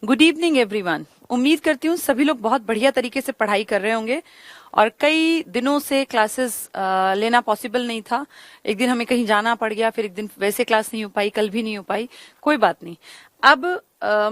Good evening everyone. उम्मीद करती हूँ सभी लोग बहुत बढ़िया तरीके से पढ़ाई कर रहे होंगे और कई दिनों से क्लासेस लेना पॉसिबल नहीं था। एक दिन हमें कहीं जाना पड़ गया, फिर एक दिन वैसे क्लास नहीं हो पाई, कल भी नहीं हो पाई, कोई बात नहीं। अब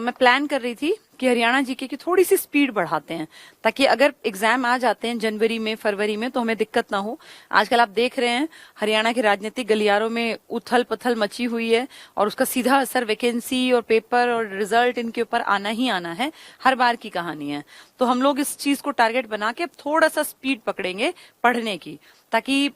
मैं प्लान कर रही थी कि हरियाणा जीके की थोड़ी सी स्पीड बढ़ाते हैं ताकि अगर एग्जाम आ जाते हैं जनवरी में फरवरी में तो हमें दिक्कत ना हो। आजकल आप देख रहे हैं हरियाणा के राजनीतिक गलियारों में उथल पथल मची हुई है और उसका सीधा असर वैकेंसी और पेपर और रिजल्ट इनके ऊपर आना ही आना है, हर बार की कहानी है। तो हम लोग इस चीज को टारगेट बना के अब थोड़ा सा स्पीड पकड़ेंगे पढ़ने की, ताकि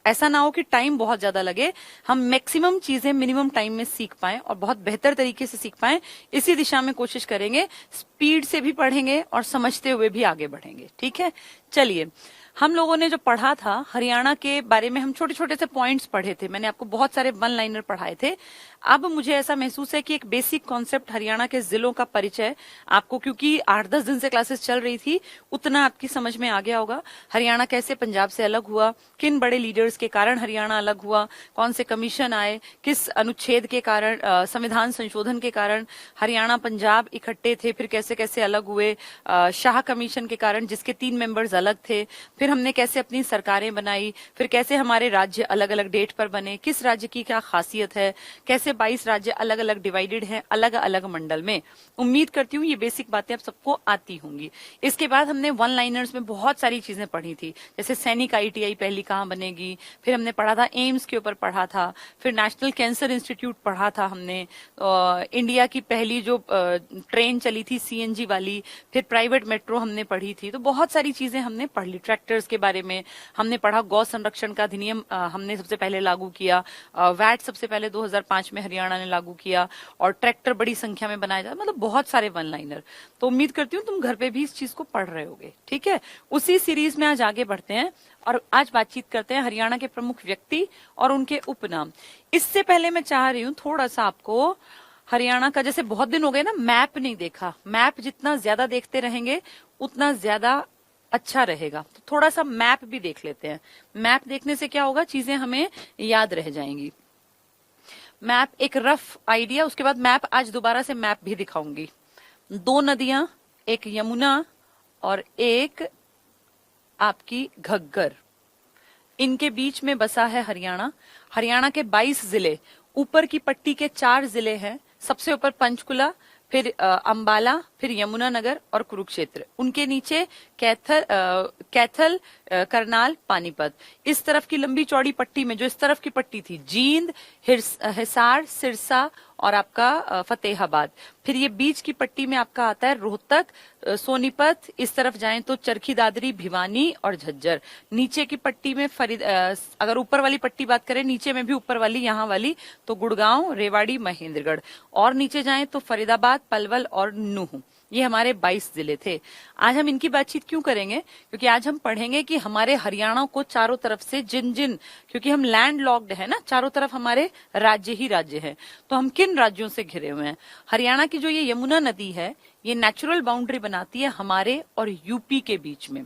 ऐसा ना हो कि टाइम बहुत ज्यादा लगे, हम मैक्सिमम चीजें मिनिमम टाइम में सीख पाएं और बहुत बेहतर तरीके से सीख पाएं। इसी दिशा में कोशिश करेंगे, स्पीड से भी पढ़ेंगे और समझते हुए भी आगे बढ़ेंगे। ठीक है, चलिए। हम लोगों ने जो पढ़ा था हरियाणा के बारे में, हम छोटे छोटे से पॉइंट्स पढ़े थे, मैंने आपको बहुत सारे वन लाइनर पढ़ाए थे। अब मुझे ऐसा महसूस है कि एक बेसिक कॉन्सेप्ट हरियाणा के जिलों का परिचय आपको, क्योंकि 8-10 दिन से क्लासेस चल रही थी, उतना आपकी समझ में आ गया होगा। हरियाणा कैसे पंजाब से अलग हुआ, किन बड़े लीडर्स के कारण हरियाणा अलग हुआ, कौन से कमीशन आए, किस अनुच्छेद के कारण, संविधान संशोधन के कारण हरियाणा पंजाब इकट्ठे थे, फिर कैसे कैसे अलग हुए, शाह कमीशन के कारण जिसके 3 मेंबर्स अलग थे, फिर हमने कैसे अपनी सरकारें बनाई, फिर कैसे हमारे राज्य अलग अलग डेट पर बने, किस राज्य की क्या खासियत है, कैसे 22 राज्य अलग अलग डिवाइडेड हैं अलग अलग मंडल में। उम्मीद करती हूँ ये बेसिक बातें आप सबको आती होंगी। इसके बाद हमने वन लाइनर्स में बहुत सारी चीजें पढ़ी थी, जैसे सैनिक ITI पहली कहाँ बनेगी, फिर हमने पढ़ा था एम्स के ऊपर पढ़ा था, फिर नेशनल कैंसर इंस्टीट्यूट पढ़ा था हमने, इंडिया की पहली जो ट्रेन चली थी CNG वाली, फिर प्राइवेट मेट्रो हमने पढ़ी थी। तो बहुत सारी चीजें हमने पढ़ ली। ट्रैक्टर्स के बारे में हमने पढ़ा, गौ संरक्षण का अधिनियम हमने सबसे पहले लागू किया, वैट सबसे पहले 2005 में हरियाणा ने लागू किया और ट्रैक्टर बड़ी संख्या में बनाए जाए, मतलब बहुत सारे वन लाइनर। तो उम्मीद करती हूँ तुम घर पे भी इस चीज को पढ़ रहे होगे। ठीक है, उसी सीरीज में आज आगे बढ़ते हैं और आज बातचीत करते हैं हरियाणा के प्रमुख व्यक्ति और उनके उपनाम। इससे पहले मैं चाह रही हूँ थोड़ा सा आपको हरियाणा का, जैसे बहुत दिन हो गए ना मैप नहीं देखा, मैप जितना ज्यादा देखते रहेंगे उतना ज्यादा अच्छा रहेगा, तो थोड़ा सा मैप भी देख लेते हैं। मैप देखने से क्या होगा, चीजें हमें याद रह जाएंगी। मैप एक रफ आइडिया, उसके बाद मैप आज दोबारा से मैप भी दिखाऊंगी। 2 नदियां, एक यमुना और एक आपकी घग्गर, इनके बीच में बसा है हरियाणा। हरियाणा के 22 जिले, ऊपर की पट्टी के 4 जिले हैं, सबसे ऊपर पंचकुला, फिर अंबाला, फिर यमुनानगर और कुरुक्षेत्र, उनके नीचे कैथल, करनाल, पानीपत। इस तरफ की लंबी चौड़ी पट्टी में जो इस तरफ की पट्टी थी, जींद, हिसार, सिरसा और आपका फतेहाबाद। फिर ये बीच की पट्टी में आपका आता है रोहतक, सोनीपत, इस तरफ जाएं तो चरखी दादरी, भिवानी और झज्जर। नीचे की पट्टी में अगर ऊपर वाली पट्टी बात करें, नीचे में भी ऊपर वाली यहाँ वाली, तो गुड़गांव, रेवाड़ी, महेंद्रगढ़, और नीचे जाएं तो फरीदाबाद, पलवल और नूह। ये हमारे 22 जिले थे। आज हम इनकी बातचीत क्यों करेंगे, क्योंकि आज हम पढ़ेंगे कि हमारे हरियाणा को चारों तरफ से क्योंकि हम लैंड लॉक्ड है ना, चारों तरफ हमारे राज्य ही राज्य है, तो हम किन राज्यों से घिरे हुए हैं। हरियाणा की जो ये यमुना नदी है, ये नेचुरल बाउंड्री बनाती है हमारे और यूपी के बीच में।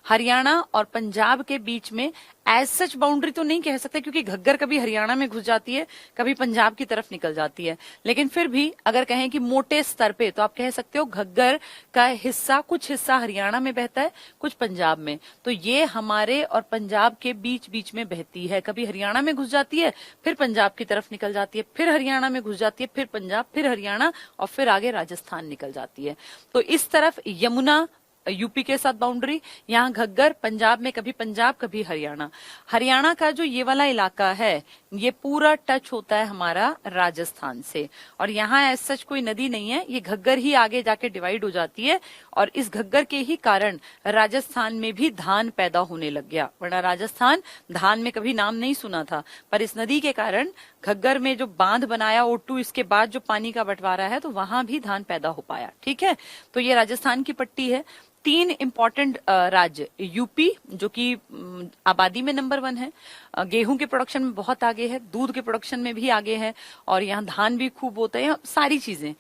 हरियाणा और पंजाब के बीच में एज सच बाउंड्री तो नहीं कह सकते, क्योंकि घग्गर कभी हरियाणा में घुस जाती है, कभी पंजाब की तरफ निकल जाती है, लेकिन फिर भी अगर कहें कि मोटे स्तर पे तो आप कह सकते हो घग्गर का हिस्सा, कुछ हिस्सा हरियाणा में बहता है, कुछ पंजाब में। तो ये हमारे और पंजाब के बीच बीच में बहती है, कभी हरियाणा में घुस जाती है, फिर पंजाब की तरफ निकल जाती है, फिर हरियाणा में घुस जाती है, फिर पंजाब, फिर हरियाणा और फिर आगे राजस्थान निकल जाती है। तो इस तरफ यमुना यूपी के साथ बाउंड्री, यहाँ घग्गर, पंजाब में कभी पंजाब कभी हरियाणा। हरियाणा का जो ये वाला इलाका है, ये पूरा टच होता है हमारा राजस्थान से, और यहाँ ऐसा सच कोई नदी नहीं है, ये घग्गर ही आगे जाके डिवाइड हो जाती है, और इस घग्गर के ही कारण राजस्थान में भी धान पैदा होने लग गया, वरना राजस्थान धान में कभी नाम नहीं सुना था, पर इस नदी के कारण घग्गर में जो बांध बनाया O2, इसके बाद जो पानी का बंटवारा है, तो वहां भी धान पैदा हो पाया। ठीक है, तो ये राजस्थान की पट्टी है। तीन इंपॉर्टेंट राज्य, यूपी जो कि आबादी में नंबर 1 है, गेहूं के प्रोडक्शन में बहुत आगे है, दूध के प्रोडक्शन में भी आगे है, और यहाँ धान भी खूब होता है, सारी चीजें,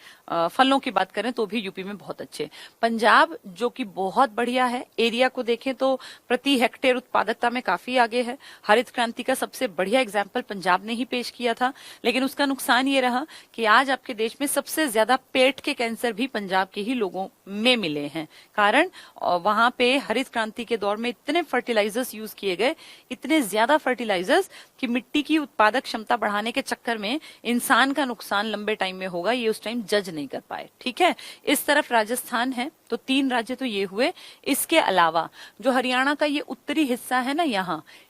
फलों की बात करें तो भी यूपी में बहुत अच्छे। पंजाब जो कि बहुत बढ़िया है, एरिया को देखें तो प्रति हेक्टेयर उत्पादकता में काफी आगे है। हरित क्रांति का सबसे बढ़िया एग्जाम्पल पंजाब ने ही पेश किया था, लेकिन उसका नुकसान ये रहा कि आज आपके देश में सबसे ज्यादा पेट के कैंसर भी पंजाब के ही लोगों में मिले हैं। कारण वहां पे हरित क्रांति के दौर में इतने फर्टिलाइजर्स यूज किए गए, इतने ज्यादा फर्टिलाइजर्स कि मिट्टी की उत्पादक क्षमता बढ़ाने के चक्कर में इंसान का नुकसान लंबे टाइम में होगा, ये उस टाइम जज नहीं कर पाए। ठीक है, इस तरफ राजस्थान है, तो 3 राज्य तो ये हुए। इसके अलावा जो हरियाणा का ये उत्तरी हिस्सा है ना,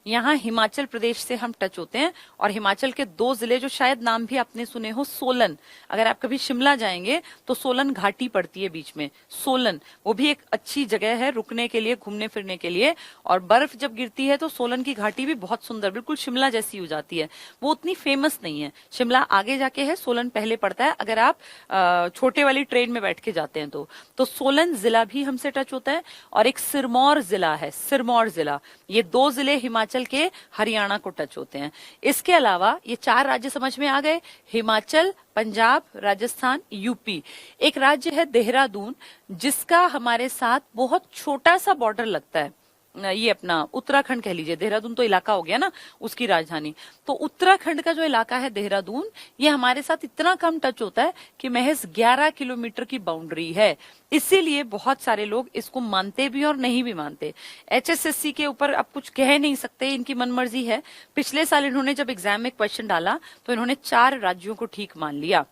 यहाँ हिमाचल प्रदेश से हम टच होते हैं, और हिमाचल के 2 जिले जो शायद नाम भी आपने सुने हो, सोलन। अगर आप कभी शिमला जाएंगे तो सोलन घाटी पड़ती है बीच में, सोलन, वो भी एक अच्छी जगह है रुकने के लिए, घूमने फिरने के लिए, और बर्फ जब गिरती है तो सोलन की घाटी भी बहुत सुंदर, बिल्कुल शिमला जैसी हो जाती है। वो उतनी फेमस नहीं है, शिमला आगे जाके है, सोलन पहले पड़ता है, अगर आप छोटे वाली ट्रेन में बैठ के जाते हैं तो सोलन जिला भी हमसे टच होता है, और एक सिरमौर जिला है, सिरमौर जिला, ये 2 जिले हिमाचल के हरियाणा को टच होते हैं। इसके अलावा ये 4 राज्य समझ में आ गए, हिमाचल, पंजाब, राजस्थान, यूपी। एक राज्य है देहरादून, जिसका हमारे साथ बहुत छोटा सा बॉर्डर लगता है, ये अपना उत्तराखंड कह लीजिए, देहरादून तो इलाका हो गया ना, उसकी राजधानी। तो उत्तराखंड का जो इलाका है देहरादून, ये हमारे साथ इतना कम टच होता है कि महज 11 किलोमीटर की बाउंड्री है। इसीलिए बहुत सारे लोग इसको मानते भी और नहीं भी मानते। HSSC के ऊपर अब कुछ कह नहीं सकते, इनकी मनमर्जी है। पिछले साल इन्होंने जब एग्जाम में क्वेश्चन डाला तो इन्होंने 4 राज्यों को ठीक मान लिया।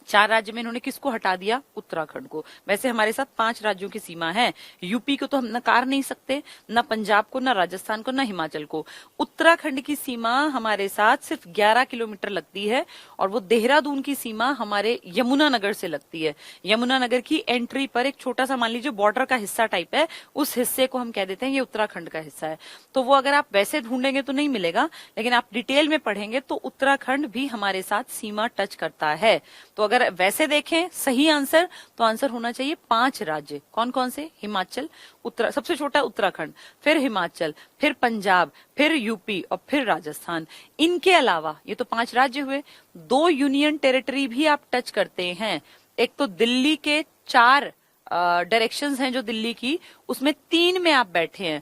4 राज्य में इन्होंने किसको हटा दिया? उत्तराखंड को। वैसे हमारे साथ 5 राज्यों की सीमा है, यूपी को तो हम नकार नहीं सकते, न पंजाब को, न राजस्थान को, न हिमाचल को। उत्तराखंड की सीमा हमारे साथ सिर्फ 11 किलोमीटर लगती है, और वो देहरादून की सीमा हमारे यमुनानगर से लगती है। यमुनानगर की एंट्री पर एक छोटा सा, मान लीजिए बॉर्डर का हिस्सा टाइप है, उस हिस्से को हम कह देते हैं ये उत्तराखंड का हिस्सा है। तो वो अगर आप वैसे ढूंढेंगे तो नहीं मिलेगा, लेकिन आप डिटेल में पढ़ेंगे तो उत्तराखंड भी हमारे साथ सीमा टच करता है। तो अगर वैसे देखें सही आंसर, तो आंसर होना चाहिए 5 राज्य। कौन कौन से? हिमाचल, सबसे छोटा उत्तराखंड, फिर हिमाचल, फिर पंजाब, फिर यूपी, और फिर राजस्थान। इनके अलावा ये तो 5 राज्य हुए, 2 यूनियन टेरिटरी भी आप टच करते हैं। एक तो दिल्ली के 4 डायरेक्शंस हैं जो दिल्ली की, उसमें 3 में आप बैठे हैं।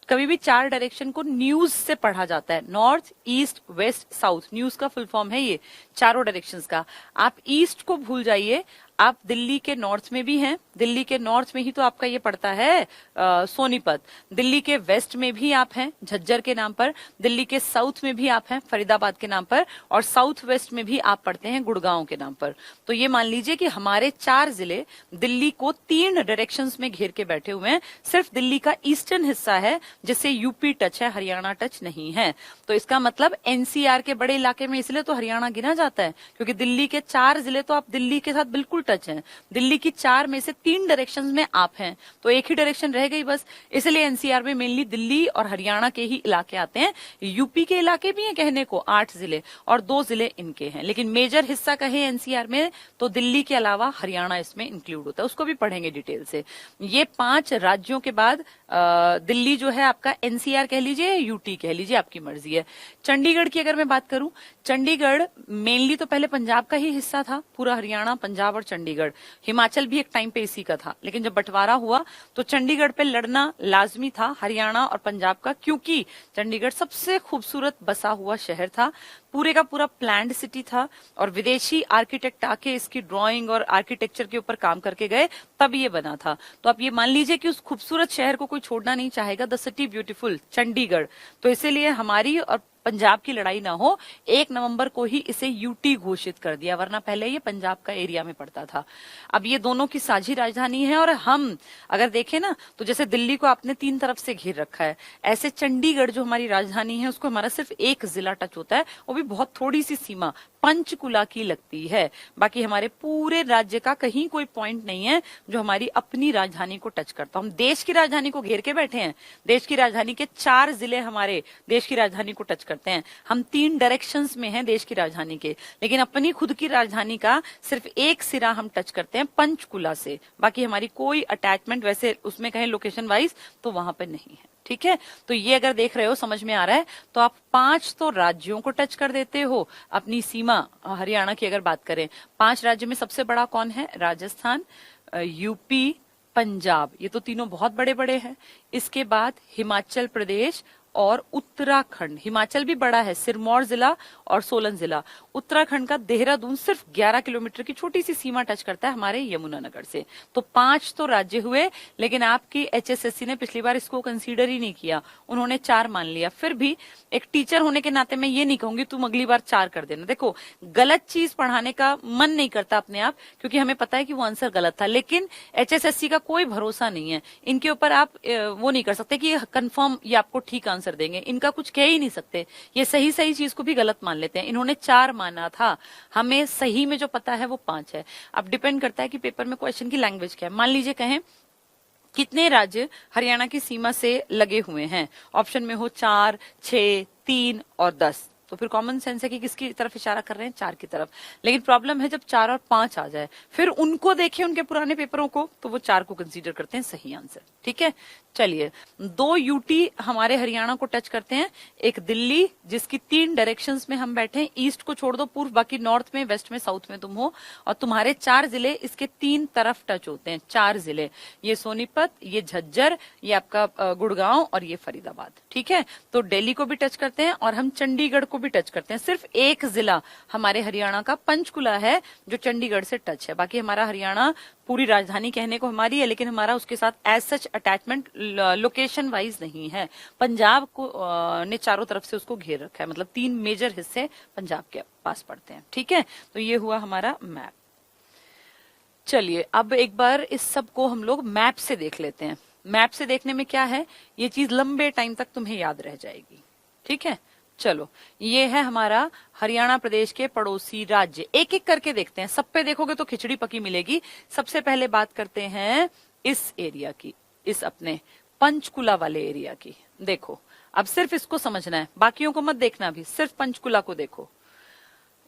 कभी भी 4 डायरेक्शन को न्यूज से पढ़ा जाता है, north, east, west, south, news का फुल फॉर्म है ये चारों डायरेक्शंस का। आप ईस्ट को भूल जाइए, आप दिल्ली के नॉर्थ में भी हैं, दिल्ली के नॉर्थ में ही तो आपका ये पड़ता है सोनीपत, दिल्ली के वेस्ट में भी आप हैं झज्जर के नाम पर, दिल्ली के साउथ में भी आप हैं फरीदाबाद के नाम पर, और साउथ वेस्ट में भी आप पड़ते हैं गुड़गांव के नाम पर। तो ये मान लीजिए कि हमारे 4 जिले दिल्ली को 3 डायरेक्शंस में घेर के बैठे हुए हैं। सिर्फ दिल्ली का ईस्टर्न हिस्सा है जिससे यूपी टच है, हरियाणा टच नहीं है। तो इसका मतलब एनसीआर के बड़े इलाके में इसलिए तो हरियाणा गिना जाता है, क्योंकि दिल्ली के 4 जिले तो आप दिल्ली के साथ बिल्कुल टच हैं। दिल्ली की 4 में से 3 डायरेक्शंस में आप हैं, तो एक ही डायरेक्शन रह गई बस। इसलिए एनसीआर में मेनली दिल्ली और हरियाणा के ही इलाके आते हैं। यूपी के इलाके भी हैं कहने को 8 जिले, और 2 जिले इनके हैं, लेकिन मेजर हिस्सा कहे एनसीआर में तो दिल्ली के अलावा हरियाणा इसमें इंक्लूड होता है, उसको भी पढ़ेंगे डिटेल से। ये 5 राज्यों के बाद दिल्ली जो है आपका एनसीआर कह लीजिए, यूटी कह लीजिए, आपकी मर्जी है। चंडीगढ़ की अगर मैं बात करूं, चंडीगढ़ मेनली तो पहले पंजाब का ही हिस्सा था, पूरा हरियाणा, पंजाब और चंडीगढ़। हिमाचल भी एक टाइम पे इसी का था, लेकिन जब बंटवारा हुआ तो चंडीगढ़ पे लड़ना लाजमी था हरियाणा और पंजाब का, क्योंकि चंडीगढ़ सबसे खूबसूरत बसा हुआ शहर था, पूरे का पूरा प्लान्ड सिटी था, और विदेशी आर्किटेक्ट आके इसकी ड्राइंग और आर्किटेक्चर के ऊपर काम करके गए, तब ये बना था। तो आप ये मान लीजिए कि उस खूबसूरत शहर को कोई छोड़ना नहीं चाहेगा, द सिटी ब्यूटीफुल चंडीगढ़। तो इसीलिए हमारी और पंजाब की लड़ाई ना हो, 1 नवंबर को ही इसे यूटी घोषित कर दिया, वरना पहले ये पंजाब का एरिया में पड़ता था। अब ये दोनों की साझी राजधानी है, और हम अगर देखें ना तो जैसे दिल्ली को आपने 3 तरफ से घेर रखा है, ऐसे चंडीगढ़ जो हमारी राजधानी है उसको हमारा सिर्फ 1 जिला टच होता है, वो भी बहुत थोड़ी सी सीमा, पंचकुला की लगती है। बाकी हमारे पूरे राज्य का कहीं कोई पॉइंट नहीं है जो हमारी अपनी राजधानी को टच करता। हम देश की राजधानी को घेर के बैठे हैं, देश की राजधानी के 4 जिले हमारे देश की राजधानी को टच करते हैं। हम 3 डायरेक्शंस में हैं देश की राजधानी के, लेकिन अपनी खुद की राजधानी का सिर्फ एक सिरा हम टच करते हैं पंचकुला से। बाकी हमारी कोई अटैचमेंट वैसे उसमें कहें लोकेशन वाइज तो वहां पर नहीं है। ठीक है, तो ये अगर देख रहे हो, समझ में आ रहा है, तो आप 5 तो राज्यों को टच कर देते हो अपनी सीमा। हरियाणा की अगर बात करें, 5 राज्य में सबसे बड़ा कौन है? राजस्थान, यूपी, पंजाब, ये तो तीनों बहुत बड़े बड़े हैं। इसके बाद हिमाचल प्रदेश और उत्तराखंड। हिमाचल भी बड़ा है, सिरमौर जिला और सोलन जिला। उत्तराखंड का देहरादून सिर्फ 11 किलोमीटर की छोटी सी सीमा टच करता है हमारे यमुनानगर से। तो 5 तो राज्य हुए, लेकिन आपकी एचएसएससी ने पिछली बार इसको कंसीडर ही नहीं किया, उन्होंने 4 मान लिया। फिर भी एक टीचर होने के नाते मैं ये नहीं कहूंगी तुम अगली बार 4 कर देना। देखो, गलत चीज पढ़ाने का मन नहीं करता अपने आप, क्योंकि हमें पता है कि वो आंसर गलत था, लेकिन एचएसएससी का कोई भरोसा नहीं है। इनके ऊपर आप वो नहीं कर सकते कि कंफर्म ये आपको ठीक आंसर देंगे, इनका कुछ कह ही नहीं सकते। ये सही सही चीज को भी गलत मान लेते हैं। इन्होंने 4 माना था, हमें सही में जो पता है वो 5 है। अब डिपेंड करता है कि पेपर में क्वेश्चन की लैंग्वेज क्या है। मान लीजिए कहें कितने राज्य हरियाणा की सीमा से लगे हुए हैं, ऑप्शन में हो 4, 6, 3 और 10, तो फिर कॉमन सेंस है कि किसकी तरफ इशारा कर रहे हैं? 4 की तरफ। लेकिन प्रॉब्लम है जब 4 और 5 आ जाए, फिर उनको देखें उनके पुराने पेपरों को, तो वो 4 को कंसीडर करते हैं सही आंसर। ठीक है, चलिए 2 यूटी हमारे हरियाणा को टच करते हैं। एक दिल्ली, जिसकी 3 डायरेक्शंस में हम बैठे हैं, ईस्ट को छोड़ दो, पूर्व, बाकी नॉर्थ में, वेस्ट में, साउथ में तुम हो, और तुम्हारे 4 जिले इसके 3 तरफ टच होते हैं। 4 जिले, ये सोनीपत, ये झज्जर, ये आपका गुड़गांव और ये फरीदाबाद। ठीक है, तो दिल्ली को भी टच करते हैं और हम चंडीगढ़ को भी टच करते हैं। सिर्फ एक जिला हमारे हरियाणा का पंचकुला है जो चंडीगढ़ से टच है। बाकी हमारा हरियाणा पूरी राजधानी कहने को हमारी है, लेकिन हमारा उसके साथ as such attachment location wise नहीं है। पंजाब को ने चारों तरफ से उसको घेर रखा है, मतलब 3 मेजर हिस्से पंजाब के पास पड़ते हैं। ठीक है, तो ये हुआ हमारा मैप। चलिए अब एक बार इस सब को हम लोग मैप से देख लेते हैं। मैप से देखने में क्या है, ये चीज लंबे टाइम तक तुम्हें याद रह जाएगी। ठीक है, चलो ये है हमारा हरियाणा प्रदेश के पड़ोसी राज्य। एक एक करके देखते हैं, सब पे देखोगे तो खिचड़ी पकी मिलेगी। सबसे पहले बात करते हैं इस एरिया की, इस अपने पंचकुला वाले एरिया की। देखो, अब सिर्फ इसको समझना है, बाकियों को मत देखना, भी सिर्फ पंचकुला को देखो।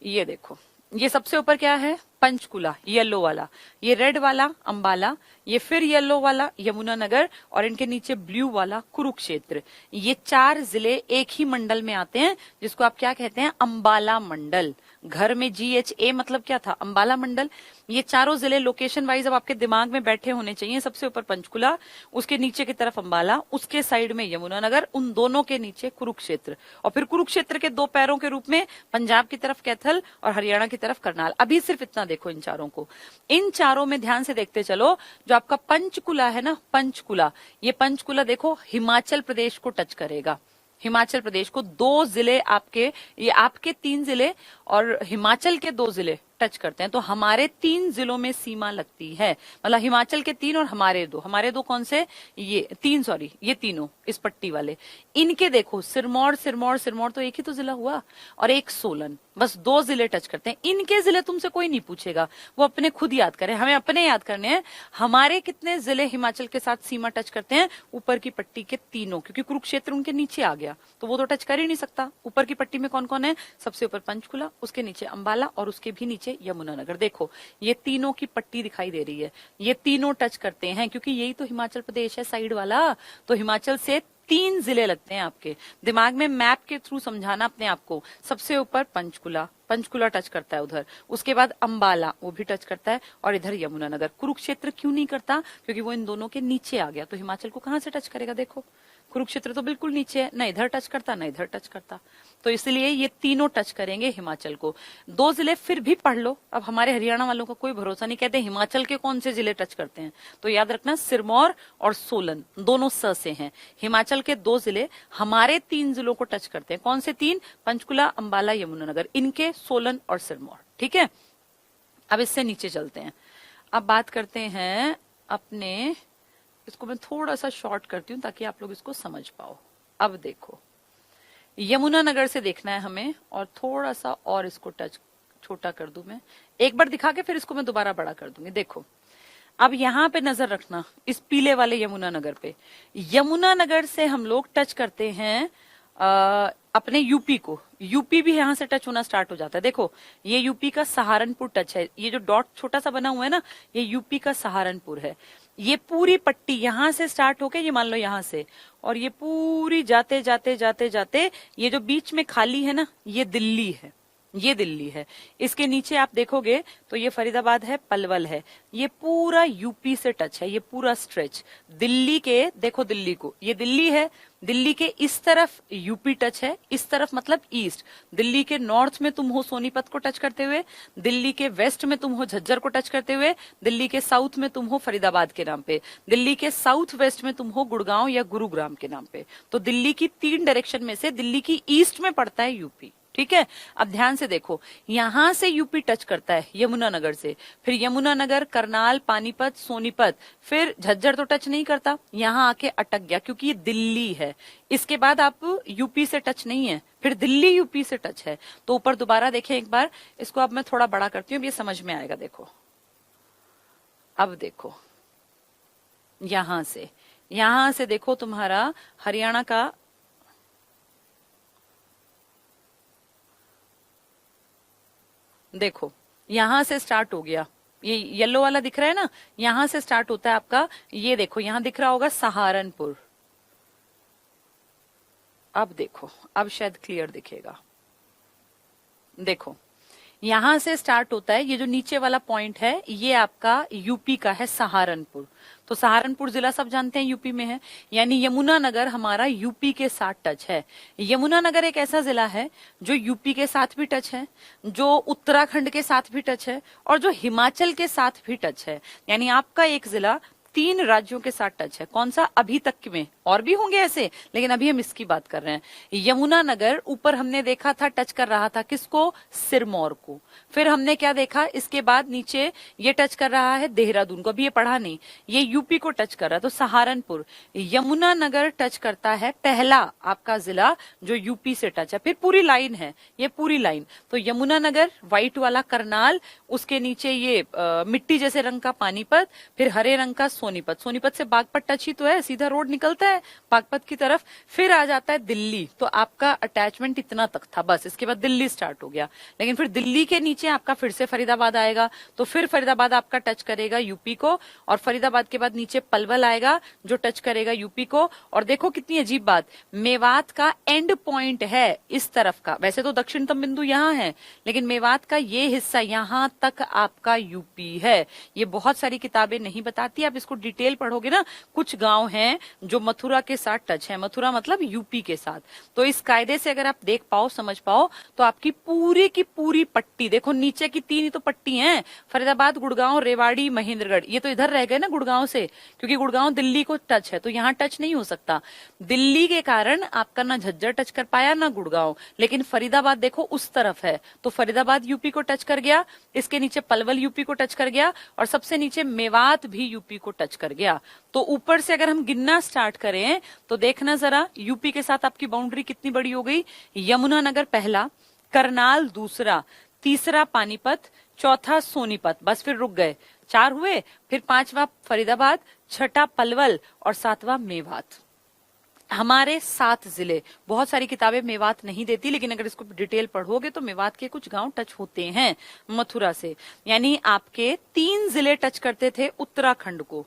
ये देखो, ये सबसे ऊपर क्या है? पंचकुला, येलो वाला। ये रेड वाला अंबाला, ये फिर येलो वाला यमुनानगर, और इनके नीचे ब्लू वाला कुरुक्षेत्र। ये 4 जिले एक ही मंडल में आते हैं, जिसको आप क्या कहते हैं? अंबाला मंडल। घर में GHA मतलब क्या था? अंबाला मंडल। ये चारों जिले लोकेशन वाइज अब आपके दिमाग में बैठे होने चाहिए। सबसे ऊपर पंचकुला, उसके नीचे की तरफ अंबाला, उसके साइड में यमुनानगर, उन दोनों के नीचे कुरुक्षेत्र, और फिर कुरुक्षेत्र के 2 पैरों के रूप में पंजाब की तरफ कैथल और हरियाणा की तरफ करनाल। अभी सिर्फ इतना देखो इन चारों को। इन चारों में ध्यान से देखते चलो, जो आपका पंचकुला है ना, पंचकुला, ये पंचकुला देखो हिमाचल प्रदेश को टच करेगा। हिमाचल प्रदेश को 2 जिले आपके, ये आपके 3 जिले और हिमाचल के 2 जिले टच करते हैं। तो हमारे 3 जिलों में सीमा लगती है, मतलब हिमाचल के 3 और हमारे 2। हमारे 2 कौन से? ये 3, सॉरी, ये तीनों इस पट्टी वाले। इनके देखो, सिरमौर, सिरमौर, सिरमौर तो एक ही तो जिला हुआ, और एक सोलन, बस 2 जिले टच करते हैं। इनके जिले तुमसे कोई नहीं पूछेगा, वो अपने खुद याद करें, हमें अपने याद करने हैं। हमारे कितने जिले हिमाचल के साथ सीमा टच करते हैं? ऊपर की पट्टी के तीनों, क्योंकि कुरुक्षेत्र उनके नीचे आ गया तो वो तो टच कर ही नहीं सकता। ऊपर की पट्टी में कौन कौन है? सबसे ऊपर पंचकुला, उसके नीचे अंबाला और उसके भी नीचे यमुनानगर। देखो, ये तीनों की पट्टी दिखाई दे रही है, ये तीनों टच करते हैं, क्योंकि यही तो हिमाचल प्रदेश है साइड वाला। तो हिमाचल से 3 जिले लगते हैं आपके दिमाग में। मैप के थ्रू समझाना अपने आप को। सबसे ऊपर पंचकुला, पंचकुला टच करता है उधर, उसके बाद अंबाला, वो भी टच करता है, और इधर यमुनानगर। कुरुक्षेत्र क्यों नहीं करता? क्योंकि वो इन दोनों के नीचे आ गया, तो हिमाचल को कहां से टच करेगा? देखो, कुरुक्षेत्र तो बिल्कुल नीचे है, ना इधर टच करता ना इधर टच करता, तो इसलिए ये तीनों टच करेंगे हिमाचल को। 2 जिले फिर भी पढ़ लो, अब हमारे हरियाणा वालों का कोई भरोसा नहीं। कहते हिमाचल के कौन से जिले टच करते हैं, तो याद रखना सिरमौर और सोलन दोनों स से हैं। हिमाचल के 2 जिले हमारे 3 जिलों को टच करते हैं। कौन से 3? पंचकुला, अंबाला, यमुनानगर, इनके सोलन और सिरमौर। ठीक है, अब इससे नीचे चलते हैं। अब बात करते हैं अपने, इसको मैं थोड़ा सा शॉर्ट करती हूं ताकि आप लोग इसको समझ पाओ। अब देखो, यमुनानगर से देखना है हमें, और थोड़ा सा और इसको टच छोटा कर दूं मैं, एक बार दिखा के फिर इसको मैं दोबारा बड़ा कर दूंगी। देखो अब यहाँ पे नजर रखना, इस पीले वाले यमुनानगर पे। यमुनानगर से हम लोग टच करते हैं अपने यूपी को, यूपी भी यहां से टच होना स्टार्ट हो जाता है। देखो ये यूपी का सहारनपुर टच है, ये जो डॉट छोटा सा बना हुआ है ना, ये यूपी का सहारनपुर है। ये पूरी पट्टी यहां से स्टार्ट होके, ये मान लो यहां से, और ये पूरी जाते जाते जाते जाते ये जो बीच में खाली है ना, ये दिल्ली है, ये दिल्ली है। इसके नीचे आप देखोगे तो ये फरीदाबाद है, पलवल है, ये पूरा यूपी से टच है, ये पूरा स्ट्रेच दिल्ली के। देखो दिल्ली को, ये दिल्ली है, दिल्ली के इस तरफ यूपी टच है, इस तरफ मतलब ईस्ट। दिल्ली के नॉर्थ में तुम हो सोनीपत को टच करते हुए, दिल्ली के वेस्ट में तुम हो झज्जर को टच करते हुए, दिल्ली के साउथ में तुम हो फरीदाबाद के नाम पे, दिल्ली के साउथ वेस्ट में तुम हो गुड़गांव या गुरुग्राम के नाम पे। तो दिल्ली की 3 डायरेक्शन में से दिल्ली की ईस्ट में पड़ता है यूपी। ठीक है, अब ध्यान से देखो, यहां से यूपी टच करता है यमुनानगर से, फिर यमुनानगर, करनाल, पानीपत, सोनीपत, फिर झज्जर तो टच नहीं करता, यहां आके अटक गया क्योंकि ये दिल्ली है। इसके बाद आप यूपी से टच नहीं है, फिर दिल्ली यूपी से टच है। तो ऊपर दोबारा देखें एक बार, इसको अब मैं थोड़ा बड़ा करती हूँ, अब ये समझ में आएगा। देखो अब देखो यहां से देखो तुम्हारा हरियाणा का, देखो यहां से स्टार्ट हो गया, ये येलो वाला दिख रहा है ना, यहां से स्टार्ट होता है आपका, ये देखो यहां दिख रहा होगा सहारनपुर। अब देखो, अब शायद क्लियर दिखेगा। देखो यहां से स्टार्ट होता है, ये जो नीचे वाला पॉइंट है ये आपका यूपी का है, सहारनपुर। तो सहारनपुर जिला सब जानते हैं यूपी में है, यानी यमुनानगर हमारा यूपी के साथ टच है। यमुनानगर एक ऐसा जिला है जो यूपी के साथ भी टच है, जो उत्तराखंड के साथ भी टच है, और जो हिमाचल के साथ भी टच है। यानी आपका एक जिला 3 राज्यों के साथ टच है। कौन सा? अभी तक में, और भी होंगे ऐसे, लेकिन अभी हम इसकी बात कर रहे हैं। यमुनानगर ऊपर हमने देखा था टच कर रहा था किसको? सिरमौर को। फिर हमने क्या देखा, इसके बाद नीचे ये टच कर रहा है देहरादून को, अभी ये पढ़ा नहीं, ये यूपी को टच कर रहा है, तो सहारनपुर। यमुनानगर टच करता है पहला आपका जिला जो यूपी से टच है, फिर पूरी लाइन है, ये पूरी लाइन। तो यमुनानगर, व्हाइट वाला करनाल, उसके नीचे ये मिट्टी जैसे रंग का पानीपत, फिर हरे रंग का सोनीपत। सोनीपत से बागपत टच ही तो है, सीधा रोड निकलता है बागपत की तरफ, फिर आ जाता है दिल्ली। तो आपका अटैचमेंट इतना तक था, बस इसके बाद दिल्ली स्टार्ट हो गया। लेकिन फिर दिल्ली के नीचे आपका फिर से फरीदाबाद आएगा, तो फिर फरीदाबाद आपका टच करेगा यूपी को, और फरीदाबाद के बाद नीचे पलवल आएगा जो टच करेगा यूपी को। और देखो कितनी अजीब बात, मेवात का एंड पॉइंट है इस तरफ का, वैसे तो दक्षिणतम बिंदु यहाँ है, लेकिन मेवात का ये हिस्सा यहाँ तक आपका यूपी है। ये बहुत सारी किताबें नहीं बताती, आप इसको डिटेल पढ़ोगे ना, कुछ गांव हैं जो मथुरा के साथ टच है, मथुरा मतलब यूपी के साथ। तो इस कायदे से अगर आप देख पाओ, समझ पाओ, तो आपकी पूरी की पूरी पट्टी, देखो नीचे की 3 ही तो पट्टी हैं, फरीदाबाद, गुड़गांव, रेवाड़ी, महेंद्रगढ़, ये तो इधर रह गए ना गुड़गांव से, क्योंकि गुड़गांव दिल्ली को टच है, तो यहाँ टच नहीं हो सकता। दिल्ली के कारण आपका ना झज्जर टच कर पाया ना गुड़गांव, लेकिन फरीदाबाद देखो उस तरफ है, तो फरीदाबाद यूपी को टच कर गया, इसके नीचे पलवल यूपी को टच कर गया, और सबसे नीचे मेवात भी यूपी को टच कर गया। तो ऊपर से अगर हम गिनना स्टार्ट करें तो देखना जरा, यूपी के साथ आपकी बाउंड्री कितनी बड़ी हो गई। यमुनानगर पहला, करनाल दूसरा, तीसरा पानीपत, चौथा सोनीपत, बस फिर रुक गए, 4 हुए, फिर 5वां फरीदाबाद, 6ठा पलवल और 7वां मेवात। हमारे 7 जिले, बहुत सारी किताबें मेवात नहीं देती, लेकिन अगर इसको डिटेल पढ़ोगे तो मेवात के कुछ गांव टच होते हैं मथुरा से। यानी आपके 3 जिले टच करते थे उत्तराखंड को,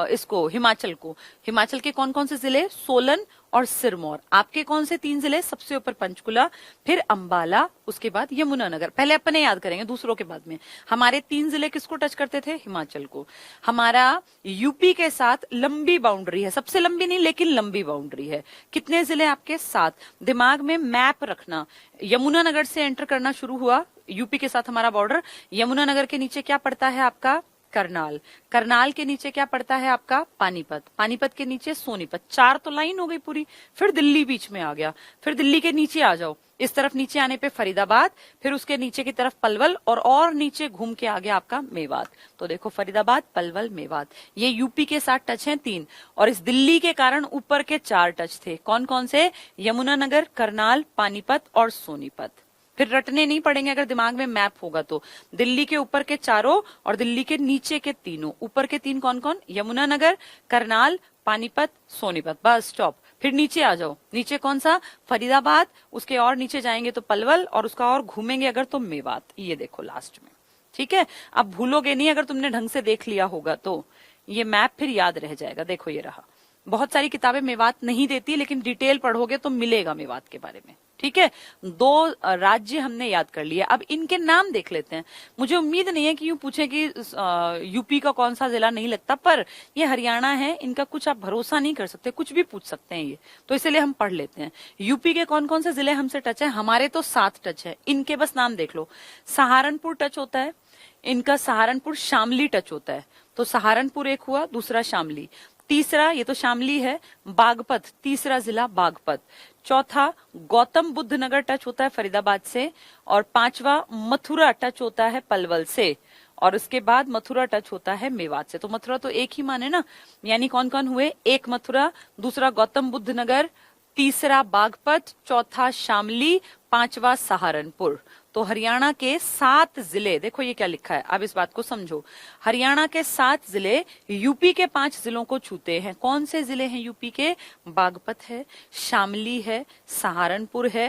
इसको हिमाचल को। हिमाचल के कौन कौन से जिले? सोलन और सिरमौर। आपके कौन से 3 जिले? सबसे ऊपर पंचकुला, फिर अंबाला, उसके बाद यमुनानगर। पहले अपने याद करेंगे, दूसरों के बाद में। हमारे 3 जिले किसको टच करते थे? हिमाचल को। हमारा यूपी के साथ लंबी बाउंड्री है, सबसे लंबी नहीं लेकिन लंबी बाउंड्री है। कितने जिले आपके? 7। दिमाग में मैप रखना, यमुनानगर से एंटर करना शुरू हुआ यूपी के साथ हमारा बॉर्डर। यमुनानगर के नीचे क्या पड़ता है आपका? करनाल। करनाल के नीचे क्या पड़ता है आपका? पानीपत। पानीपत के नीचे सोनीपत। 4 तो लाइन हो गई पूरी। फिर दिल्ली बीच में आ गया, फिर दिल्ली के नीचे आ जाओ, इस तरफ नीचे आने पे फरीदाबाद, फिर उसके नीचे की तरफ पलवल, और नीचे घूम के आ गया आपका मेवात। तो देखो फरीदाबाद, पलवल, मेवात, ये यूपी के साथ टच हैं 3, और इस दिल्ली के कारण ऊपर के 4 टच थे। कौन कौन से? यमुनानगर, करनाल, पानीपत और सोनीपत। फिर रटने नहीं पड़ेंगे अगर दिमाग में मैप होगा तो। दिल्ली के ऊपर के चारों और दिल्ली के नीचे के तीनों। ऊपर के तीन कौन कौन? Yamunanagar, Karnal, Panipat, Sonipat, bus stop. फिर नीचे आ जाओ, नीचे कौन सा? फरीदाबाद, उसके और नीचे जाएंगे तो पलवल, और उसका और घूमेंगे अगर तो मेवात। ये देखो लास्ट में, ठीक है। अब भूलोगे नहीं अगर तुमने ढंग से देख लिया होगा तो, ये मैप फिर याद रह जाएगा। देखो ये रहा। बहुत सारी किताबें मेवात नहीं देती, लेकिन डिटेल पढ़ोगे तो मिलेगा मेवात के बारे में, ठीक है। 2 राज्य हमने याद कर लिए। अब इनके नाम देख लेते हैं। मुझे उम्मीद नहीं है कि यूं पूछे कि यूपी का कौन सा जिला नहीं लगता, पर ये हरियाणा है, इनका कुछ आप भरोसा नहीं कर सकते, कुछ भी पूछ सकते हैं ये, तो इसलिए हम पढ़ लेते हैं। यूपी के कौन कौन से जिले हमसे टच है? हमारे तो 7 टच है, इनके बस नाम देख लो। सहारनपुर टच होता है इनका, सहारनपुर। शामली टच होता है, तो सहारनपुर एक हुआ, दूसरा शामली। तीसरा, ये तो शामली है, बागपत, तीसरा जिला बागपत। चौथा गौतम बुद्ध नगर टच होता है फरीदाबाद से, और 5वां मथुरा टच होता है पलवल से, और उसके बाद मथुरा टच होता है मेवात से। तो मथुरा तो एक ही माने ना, यानी कौन कौन हुए? एक मथुरा, दूसरा गौतम बुद्ध नगर, तीसरा बागपत, चौथा शामली, 5वां सहारनपुर। तो हरियाणा के 7 जिले, देखो ये क्या लिखा है, अब इस बात को समझो। हरियाणा के 7 जिले यूपी के 5 जिलों को छूते हैं। कौन से जिले हैं यूपी के? बागपत है, शामली है, सहारनपुर है,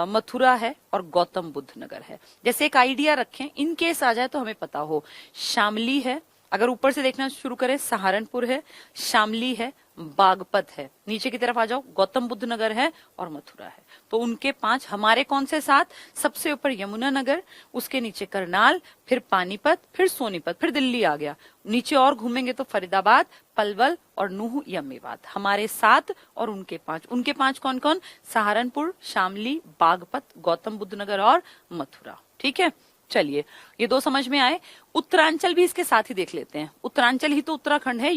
मथुरा है और गौतम बुद्ध नगर है। जैसे एक आइडिया रखें, इन केस आ जाए तो हमें पता हो। शामली है, अगर ऊपर से देखना शुरू करें, सहारनपुर है, शामली है, बागपत है, नीचे की तरफ आ जाओ, गौतम बुद्ध नगर है और मथुरा है। तो उनके 5, हमारे कौन से 7? सबसे ऊपर यमुनानगर, उसके नीचे करनाल, फिर पानीपत, फिर सोनीपत, फिर दिल्ली आ गया। नीचे और घूमेंगे तो फरीदाबाद, पलवल और नूह या मेवात। हमारे 7 और उनके 5। उनके 5 कौन कौन? सहारनपुर, शामली, बागपत, गौतम बुद्ध नगर और मथुरा, ठीक है। चलिए, ये 2 समझ में आए। उत्तरांचल भी इसके साथ ही देख लेते हैं। उत्तरांचल ही तो उत्तराखंड है।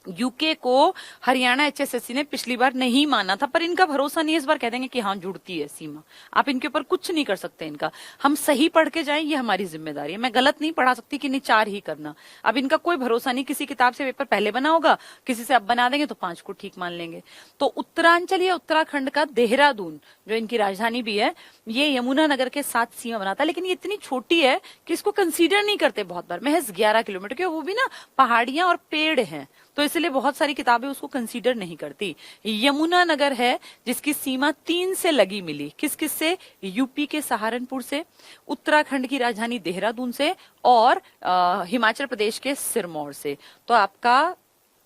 यूके को हरियाणा एचएसएससी ने पिछली बार नहीं माना था, पर इनका भरोसा नहीं है, इस बार कह देंगे कि हाँ जुड़ती है सीमा। आप इनके ऊपर कुछ नहीं कर सकते। इनका हम सही पढ़ के जाएं, ये हमारी जिम्मेदारी है। मैं गलत नहीं पढ़ा सकती कि नहीं 4 ही करना। अब इनका कोई भरोसा नहीं, किसी किताब से पेपर पहले बना होगा, किसी से अब बना देंगे तो 5 को ठीक मान लेंगे। तो उत्तरांचल या उत्तराखंड का देहरादून, जो इनकी राजधानी भी है, ये यमुनानगर के साथ सीमा बनाता है। लेकिन ये इतनी छोटी है कि इसको कंसीडर नहीं करते बहुत बार। महज 11 किलोमीटर के, वो भी ना पहाड़ियां और पेड़ हैं, तो इसलिए बहुत सारी किताबें उसको कंसीडर नहीं करती। यमुनानगर है जिसकी सीमा 3 से लगी मिली। किस किस से? यूपी के सहारनपुर से, उत्तराखंड की राजधानी देहरादून से, और हिमाचल प्रदेश के सिरमौर से। तो आपका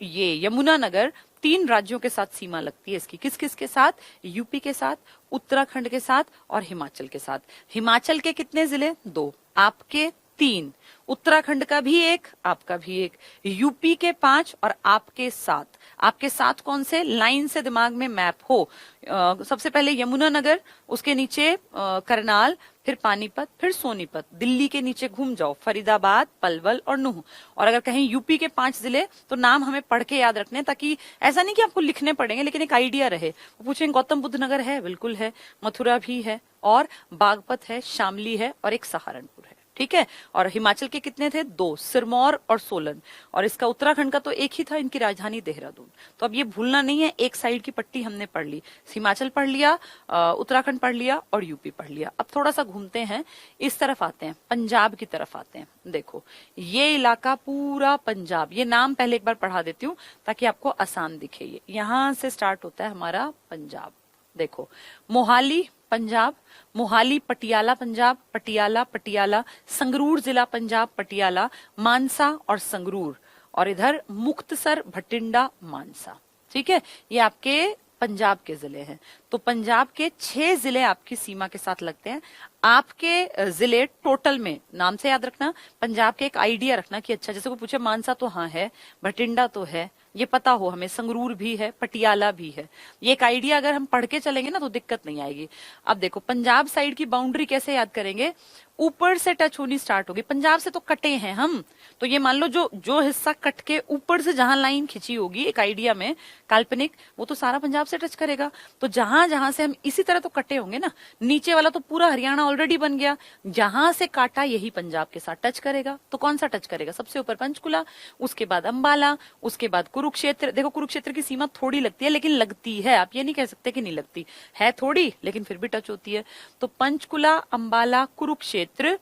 ये यमुनानगर 3 राज्यों के साथ सीमा लगती है इसकी। किस किस के साथ? यूपी के साथ, उत्तराखंड के साथ और हिमाचल के साथ। हिमाचल के कितने जिले? 2, आपके 3, उत्तराखंड का भी 1, आपका भी 1, यूपी के 5 और आपके 7। आपके 7 कौन से? लाइन से दिमाग में मैप हो। सबसे पहले यमुनानगर, उसके नीचे करनाल, फिर पानीपत, फिर सोनीपत, दिल्ली के नीचे घूम जाओ, फरीदाबाद, पलवल और नूह। और अगर कहीं यूपी के 5 जिले, तो नाम हमें पढ़ के याद रखने, ताकि ऐसा नहीं कि आपको लिखने पड़ेंगे, लेकिन एक आइडिया रहे। वो पूछेंगे गौतम बुद्ध नगर है? बिल्कुल है। मथुरा भी है, और बागपत है, शामली है और एक सहारनपुर है, ठीक है। और हिमाचल के कितने थे? 2, सिरमौर और सोलन। और इसका उत्तराखंड का तो एक ही था, इनकी राजधानी देहरादून। तो अब ये भूलना नहीं है, एक साइड की पट्टी हमने पढ़ ली। हिमाचल पढ़ लिया, उत्तराखंड पढ़ लिया और यूपी पढ़ लिया। अब थोड़ा सा घूमते हैं, इस तरफ आते हैं, पंजाब की तरफ आते हैं। देखो ये इलाका पूरा पंजाब, ये नाम पहले एक बार पढ़ा देती हूँ ताकि आपको आसान दिखे। ये यहां से स्टार्ट होता है हमारा पंजाब। देखो, मोहाली पंजाब, मोहाली पटियाला पंजाब, पटियाला पटियाला, संगरूर जिला पंजाब, पटियाला, मानसा और संगरूर, और इधर मुक्तसर, भटिंडा, मानसा, ठीक है। ये आपके पंजाब के जिले हैं। तो पंजाब के 6 जिले आपकी सीमा के साथ लगते हैं। आपके जिले टोटल में, नाम से याद रखना, पंजाब के एक आइडिया रखना कि अच्छा, जैसे कोई पूछे मानसा तो हाँ है, भटिंडा तो है, ये पता हो हमें, संगरूर भी है, पटियाला भी है। ये एक आइडिया अगर हम पढ़ के चलेंगे ना तो दिक्कत नहीं आएगी। अब देखो पंजाब साइड की बाउंड्री कैसे याद करेंगे? ऊपर से टच होनी स्टार्ट होगी। पंजाब से तो कटे हैं हम, तो ये मान लो जो जो हिस्सा कट के ऊपर से जहां लाइन खिंची होगी एक आइडिया में काल्पनिक, वो तो सारा पंजाब से टच करेगा। तो जहां जहां से हम इसी तरह तो कटे होंगे ना, नीचे वाला तो पूरा हरियाणा ऑलरेडी बन गया, जहां से काटा यही पंजाब के साथ टच करेगा। तो कौन सा टच करेगा? सबसे ऊपर पंचकुला, उसके बाद अंबाला, उसके बाद कुरुक्षेत्र। देखो कुरुक्षेत्र की सीमा थोड़ी लगती है, लेकिन लगती है, आप ये नहीं कह सकते कि नहीं लगती है, थोड़ी लेकिन फिर भी टच होती है। तो पंचकुला, अंबाला, कुरुक्षेत्र,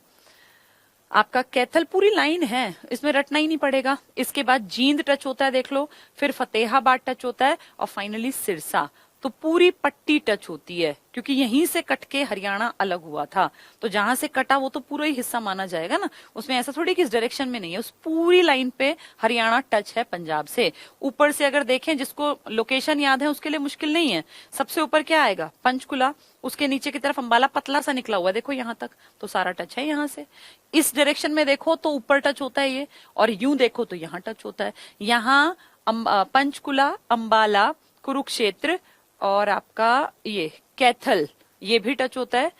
आपका कैथल पूरी लाइन है, इसमें रटना ही नहीं पड़ेगा। इसके बाद जींद टच होता है, देख लो, फिर फतेहाबाद टच होता है, और फाइनली सिरसा। तो पूरी पट्टी टच होती है, क्योंकि यहीं से कट के हरियाणा अलग हुआ था। तो जहां से कटा वो तो पूरा ही हिस्सा माना जाएगा ना, उसमें ऐसा थोड़ी कि इस डायरेक्शन में नहीं है, उस पूरी लाइन पे हरियाणा टच है पंजाब से। ऊपर से अगर देखें, जिसको लोकेशन याद है उसके लिए मुश्किल नहीं है। सबसे ऊपर क्या आएगा? पंचकुला, उसके नीचे की तरफ अंबाला पतला सा निकला हुआ है, देखो यहां तक, तो सारा टच है यहां से। इस डायरेक्शन में देखो तो ऊपर टच होता है ये, और यूं देखो तो यहाँ टच होता है। यहाँ पंचकुला, अंबाला, कुरुक्षेत्र और आपका ये कैथल, ये भी टच होता है,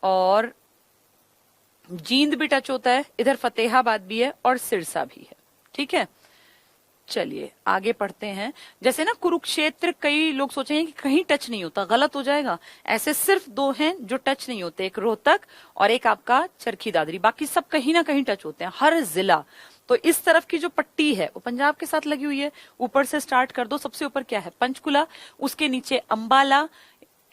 और जींद भी टच होता है, इधर फतेहाबाद भी है और सिरसा भी है। ठीक है, चलिए आगे पढ़ते हैं। जैसे ना कुरुक्षेत्र, कई लोग सोचेंगे कि कहीं टच नहीं होता, गलत हो जाएगा। ऐसे सिर्फ दो हैं जो टच नहीं होते, एक रोहतक और एक आपका चरखी दादरी, बाकी सब कहीं ना कहीं टच होते हैं, हर जिला। तो इस तरफ की जो पट्टी है वो पंजाब के साथ लगी हुई है। ऊपर से स्टार्ट कर दो, सबसे ऊपर क्या है? पंचकुला, उसके नीचे अंबाला,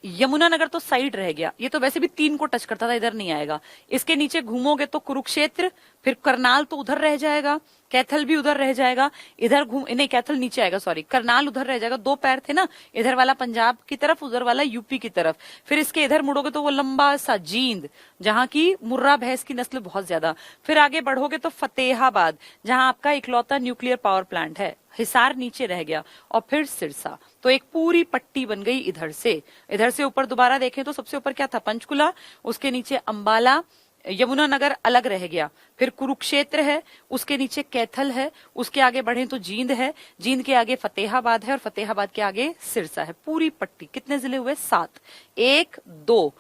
यमुनानगर तो साइड रह गया, ये तो वैसे भी 3 को टच करता था, इधर नहीं आएगा। इसके नीचे घूमोगे तो कुरुक्षेत्र, फिर करनाल तो उधर रह जाएगा, कैथल भी उधर रह जाएगा, इधर घूम नहीं, कैथल नीचे आएगा, सॉरी, करनाल उधर रह जाएगा। 2 पैर थे ना, इधर वाला पंजाब की तरफ, उधर वाला यूपी की तरफ। फिर इसके इधर मुड़ोगे तो वो लंबा सा जींद, जहां की मुर्रा भैंस की नस्ल बहुत ज्यादा। फिर आगे बढ़ोगे तो फतेहाबाद, जहां आपका इकलौता न्यूक्लियर पावर प्लांट है, हिसार नीचे रह गया, और फिर सिरसा। तो एक पूरी पट्टी बन गई इधर से। इधर से ऊपर दोबारा देखें तो सबसे ऊपर क्या था? पंचकुला, उसके नीचे अंबाला, यमुनानगर अलग रह गया, फिर कुरुक्षेत्र है, उसके नीचे कैथल है, उसके आगे बढ़े तो जींद है, जींद के आगे फतेहाबाद है, और फतेहाबाद के आगे सिरसा है। पूरी पट्टी। कितने जिले हुए? 7। 1 2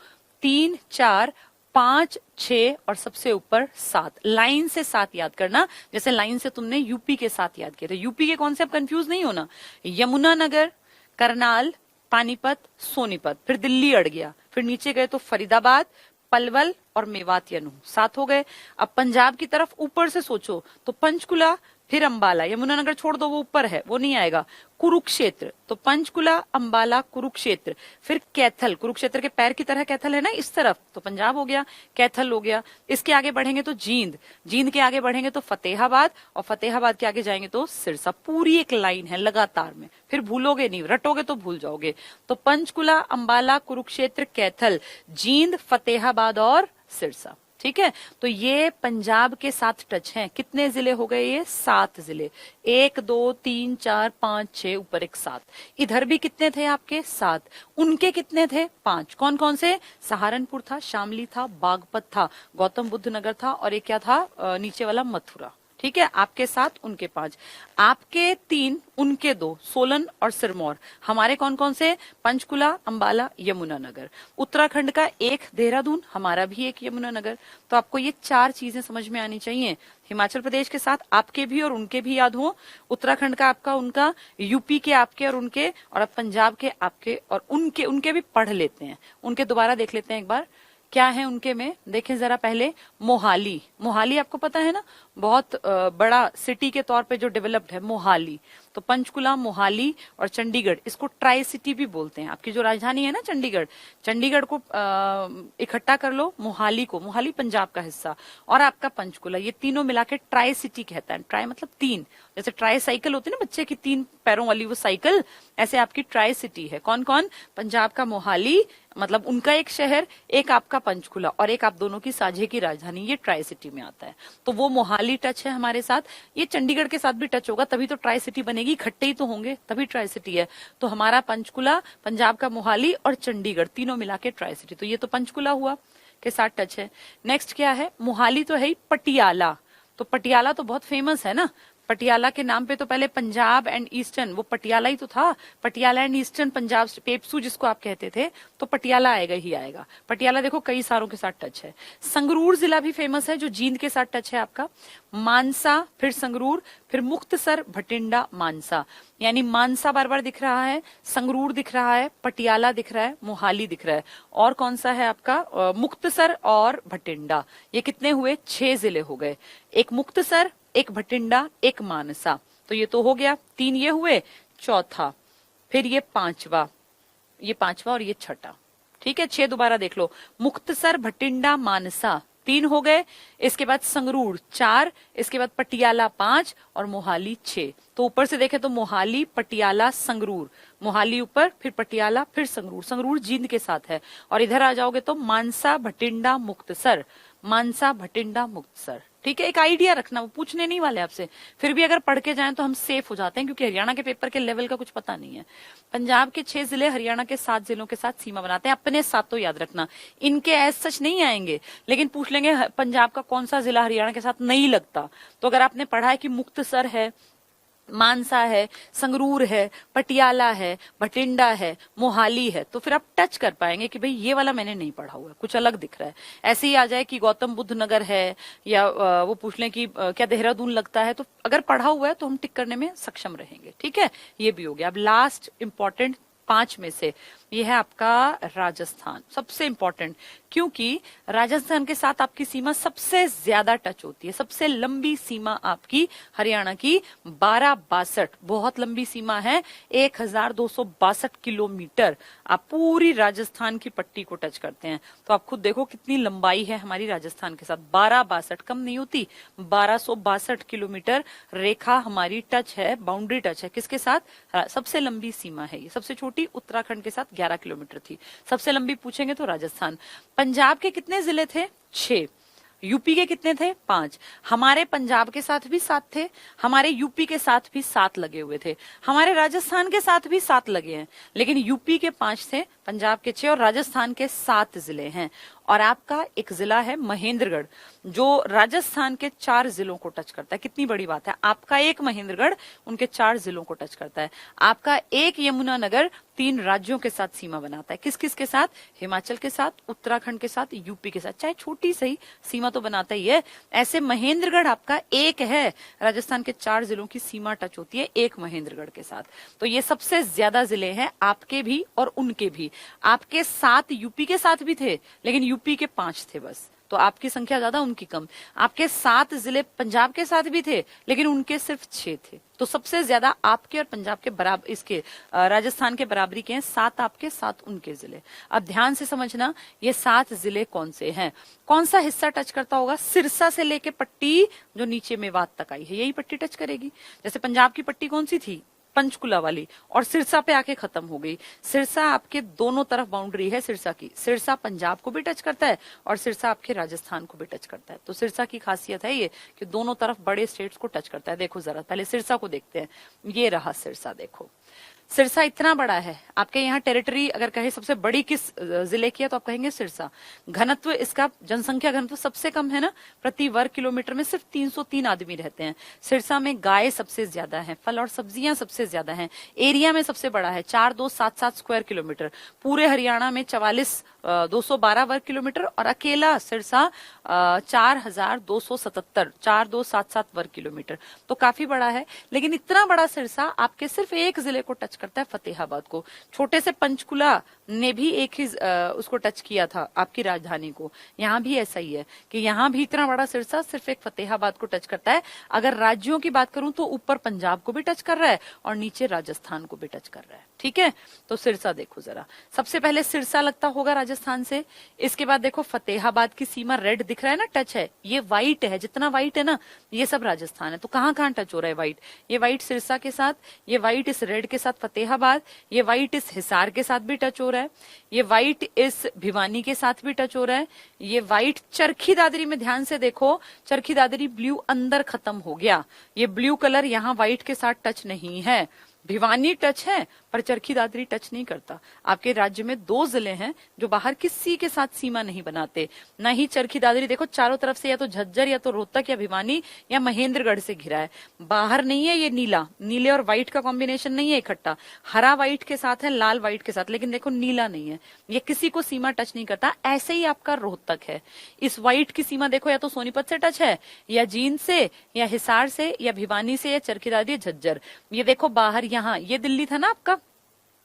3 4 5 6 और सबसे ऊपर 7। लाइन से 7 याद करना, जैसे लाइन से तुमने यूपी के 7 याद किए थे। यूपी के कौन से, आप कंफ्यूज नहीं होना। यमुनानगर, करनाल, पानीपत, सोनीपत, फिर दिल्ली अड़ गया, फिर नीचे गए तो फरीदाबाद, पलवल और मेवात यनु, 7 हो गए। अब पंजाब की तरफ ऊपर से सोचो तो पंचकुला, फिर अंबाला, यमुनानगर छोड़ दो वो ऊपर है, वो नहीं आएगा। कुरुक्षेत्र, तो पंचकुला, अंबाला, कुरुक्षेत्र, फिर कैथल, कुरुक्षेत्र के पैर की तरह कैथल है ना इस तरफ, तो पंजाब हो गया, कैथल हो गया। इसके आगे बढ़ेंगे तो जींद, जींद के आगे बढ़ेंगे तो फतेहाबाद, और फतेहाबाद के आगे जाएंगे तो सिरसा। पूरी एक लाइन है लगातार में, फिर भूलोगे नहीं, रटोगे तो भूल जाओगे। तो पंचकुला, अंबाला, कुरुक्षेत्र, कैथल, जींद, फतेहाबाद और सिरसा। ठीक है, तो ये पंजाब के साथ टच हैं। कितने जिले हो गए? ये 7 जिले। 1 2 3 4 5 6, ऊपर एक 7। इधर भी कितने थे आपके? 7। उनके कितने थे? 5। कौन कौन से? सहारनपुर था, शामली था, बागपत था, गौतम बुद्ध नगर था, और एक क्या था नीचे वाला? मथुरा। ठीक है, आपके 7, उनके 5, आपके 3, उनके 2, सोलन और सिरमौर। हमारे कौन कौन से? पंचकुला, अंबाला, यमुनानगर। उत्तराखंड का 1 देहरादून, हमारा भी 1 यमुनानगर। तो आपको ये 4 चीजें समझ में आनी चाहिए। हिमाचल प्रदेश के साथ आपके भी और उनके भी याद हो, उत्तराखंड का आपका, उनका, यूपी के आपके और उनके, और अब पंजाब के आपके और उनके। उनके भी पढ़ लेते हैं, उनके दोबारा देख लेते हैं एक बार क्या है उनके में। देखें जरा पहले, मोहाली। मोहाली आपको पता है ना, बहुत बड़ा सिटी के तौर पे जो डेवलप्ड है मोहाली। तो पंचकुला, मोहाली और चंडीगढ़, इसको ट्राई सिटी भी बोलते हैं। आपकी जो राजधानी है ना चंडीगढ़, चंडीगढ़ को इकट्ठा कर लो, मोहाली को, मोहाली पंजाब का हिस्सा, और आपका पंचकुला, ये तीनों मिला के ट्राई सिटी कहता है। ट्राई मतलब 3, जैसे ट्राई साइकिल होती है ना बच्चे की 3 पैरों वाली वो साइकिल, ऐसे आपकी ट्राई सिटी है। कौन कौन? पंजाब का मोहाली, मतलब उनका एक शहर, एक आपका पंचकुला, और एक आप दोनों की साझे की राजधानी, ये ट्राई सिटी में आता है। तो वो मोहाली टच है हमारे साथ, ये चंडीगढ़ के साथ भी टच होगा, तभी तो ट्राई सिटी बनेगी, इकट्ठे ही तो होंगे तभी ट्राई सिटी है। तो हमारा पंचकुला, पंजाब का मोहाली और चंडीगढ़, तीनों मिला के ट्राई सिटी। तो ये तो पंचकुला हुआ, के साथ टच है। नेक्स्ट क्या है? मोहाली तो है ही, पटियाला। तो पटियाला तो बहुत फेमस है ना, पटियाला के नाम पे तो पहले पंजाब एंड ईस्टर्न, वो पटियाला ही तो था, पटियाला एंड ईस्टर्न पंजाब, पेप्सू जिसको आप कहते थे, तो पटियाला आएगा ही आएगा। पटियाला देखो कई सारों के साथ टच है। संगरूर जिला भी फेमस है जो जींद के साथ टच है आपका। मानसा, फिर संगरूर, फिर मुक्तसर, भटिंडा, मानसा, यानी मानसा बार बार दिख रहा है, संगरूर दिख रहा है, पटियाला दिख रहा है, मोहाली दिख रहा है, और कौन सा है आपका मुक्तसर और भटिंडा। ये कितने हुए? 6 जिले हो गए। एक मुक्तसर, एक भटिंडा, एक मानसा, तो ये तो हो गया 3 ये हुए। चौथा, फिर ये पांचवा और ये छठा, ठीक है। 6 दोबारा देख लो, मुक्तसर, भटिंडा, मानसा 3 हो गए। इसके बाद संगरूर 4, इसके बाद पटियाला 5 और मोहाली 6। तो ऊपर से देखें तो मोहाली, पटियाला, संगरूर, मोहाली ऊपर, फिर पटियाला, फिर संगरूर, संगरूर जींद के साथ है। और इधर आ जाओगे तो मानसा, भटिंडा, मुक्तसर, मानसा, भटिंडा, मुक्तसर, ठीक है। एक आइडिया रखना, वो पूछने नहीं वाले आपसे, फिर भी अगर पढ़ के जाएं तो हम सेफ हो जाते हैं, क्योंकि हरियाणा के पेपर के लेवल का कुछ पता नहीं है। पंजाब के 6 जिले हरियाणा के 7 जिलों के साथ सीमा बनाते हैं, अपने साथ तो याद रखना, इनके एज सच नहीं आएंगे, लेकिन पूछ लेंगे पंजाब का कौन सा जिला हरियाणा के साथ नहीं लगता। तो अगर आपने पढ़ा है कि मुक्तसर है, मानसा है, संगरूर है, पटियाला है, भटिंडा है, मोहाली है, तो फिर आप टच कर पाएंगे कि भाई ये वाला मैंने नहीं पढ़ा हुआ है, कुछ अलग दिख रहा है। ऐसे ही आ जाए कि गौतम बुद्ध नगर है, या वो पूछ लें कि क्या देहरादून लगता है, तो अगर पढ़ा हुआ है तो हम टिक करने में सक्षम रहेंगे, ठीक है। ये भी हो गया। अब लास्ट इंपॉर्टेंट 5 में से ये है आपका राजस्थान, सबसे इंपॉर्टेंट, क्योंकि राजस्थान के साथ आपकी सीमा सबसे ज्यादा टच होती है। सबसे लंबी सीमा आपकी हरियाणा की 1262, बहुत लंबी सीमा है, 1262 किलोमीटर। आप पूरी राजस्थान की पट्टी को टच करते हैं, तो आप खुद देखो कितनी लंबाई है हमारी राजस्थान के साथ। 1262 कम नहीं होती, 1262 किलोमीटर रेखा हमारी टच है, बाउंड्री टच है, किसके साथ? सबसे लंबी सीमा है ये। सबसे छोटी उत्तराखंड के साथ 11 किलोमीटर थी, सबसे लंबी पूछेंगे तो राजस्थान। पंजाब के कितने जिले थे? 6। यूपी के कितने थे? 5। हमारे पंजाब के साथ भी 7 थे, हमारे यूपी के साथ भी 7 लगे हुए थे, हमारे राजस्थान के साथ भी 7 लगे हैं, लेकिन यूपी के 5 थे, पंजाब के 6 और राजस्थान के 7 जिले हैं। और आपका एक जिला है महेंद्रगढ़, जो राजस्थान के 4 जिलों को टच करता है। कितनी बड़ी बात है, आपका एक महेंद्रगढ़ उनके 4 जिलों को टच करता है। आपका एक यमुनानगर 3 राज्यों के साथ सीमा बनाता है। किस किस के साथ? हिमाचल के साथ, उत्तराखंड के साथ, यूपी के साथ, चाहे छोटी सही सीमा तो बनाता ही है। ऐसे महेंद्रगढ़ आपका एक है, राजस्थान के 4 जिलों की सीमा टच होती है एक महेंद्रगढ़ के साथ। तो ये सबसे ज्यादा जिले हैं, आपके भी और उनके भी। आपके 7 यूपी के साथ भी थे, लेकिन यूपी के 5 थे बस, तो आपकी संख्या ज्यादा उनकी कम। आपके 7 जिले पंजाब के साथ भी थे, लेकिन उनके सिर्फ 6 थे। तो सबसे ज्यादा आपके और पंजाब के बराबर, इसके राजस्थान के बराबरी के हैं, 7 आपके 7 उनके जिले। अब ध्यान से समझना, ये 7 जिले कौन से हैं, कौन सा हिस्सा टच करता होगा? सिरसा से लेके पट्टी जो नीचे मेवात तक आई है, यही पट्टी टच करेगी। जैसे पंजाब की पट्टी कौन सी थी? पंचकुला वाली, और सिरसा पे आके खत्म हो गई। सिरसा आपके दोनों तरफ बाउंड्री है सिरसा की, सिरसा पंजाब को भी टच करता है और सिरसा आपके राजस्थान को भी टच करता है। तो सिरसा की खासियत है ये कि दोनों तरफ बड़े स्टेट्स को टच करता है। देखो जरा पहले सिरसा को देखते हैं, ये रहा सिरसा। देखो सिरसा इतना बड़ा है, आपके यहाँ टेरिटरी अगर कहे सबसे बड़ी किस जिले की है तो आप कहेंगे सिरसा। घनत्व इसका, जनसंख्या घनत्व सबसे कम है ना, प्रति वर्ग किलोमीटर में सिर्फ 303 आदमी रहते हैं। सिरसा में गाय सबसे ज्यादा है, फल और सब्जियां सबसे ज्यादा हैं, एरिया में सबसे बड़ा है 4277 स्क्वायर किलोमीटर, पूरे हरियाणा में 44,212 वर्ग किलोमीटर, और अकेला सिरसा 4277 वर्ग किलोमीटर, तो काफी बड़ा है। लेकिन इतना बड़ा सिरसा आपके सिर्फ एक जिले को टच करता है, फतेहाबाद को। छोटे से पंचकुला ने भी एक ही उसको टच किया था, आपकी राजधानी को। यहाँ भी ऐसा ही है कि यहाँ भी इतना बड़ा सिरसा सिर्फ एक फतेहाबाद को टच करता है। अगर राज्यों की बात करूं तो ऊपर पंजाब को भी टच कर रहा है और नीचे राजस्थान को भी टच कर रहा है, ठीक है। तो सिरसा देखो जरा, सबसे पहले सिरसा लगता होगा राजस्थान से, इसके बाद देखो फतेहाबाद की सीमा रेड दिख रहा है ना, टच है। ये व्हाइट है, जितना व्हाइट है ना ये सब राजस्थान है। तो कहाँ कहाँ टच हो रहा है व्हाइट? ये व्हाइट सिरसा के साथ, ये व्हाइट इस रेड के साथ फतेहाबाद, ये व्हाइट इस हिसार के साथ भी टच हो रहा है, ये व्हाइट इस भिवानी के साथ भी टच हो रहा है, ये व्हाइट चरखी दादरी में ध्यान से देखो, चरखी दादरी ब्लू अंदर खत्म हो गया, ये ब्लू कलर यहाँ व्हाइट के साथ टच नहीं है। भिवानी टच है पर चरखी दादरी टच नहीं करता। आपके राज्य में 2 जिले हैं जो बाहर किसी के साथ सीमा नहीं बनाते, ना ही चरखी दादरी देखो चारों तरफ से या तो झज्जर या तो रोहतक या भिवानी या महेंद्रगढ़ से घिरा है, बाहर नहीं है ये नीला, नीले और व्हाइट का कॉम्बिनेशन नहीं है इकट्ठा, हरा व्हाइट के साथ है, लाल व्हाइट के साथ, लेकिन देखो नीला नहीं है, ये किसी को सीमा टच नहीं करता। ऐसे ही आपका रोहतक है, इस व्हाइट की सीमा देखो या तो सोनीपत से टच है या जींद से या हिसार से या भिवानी से या चरखी दादरी झज्जर। ये देखो बाहर यहाँ ये दिल्ली था ना आपका,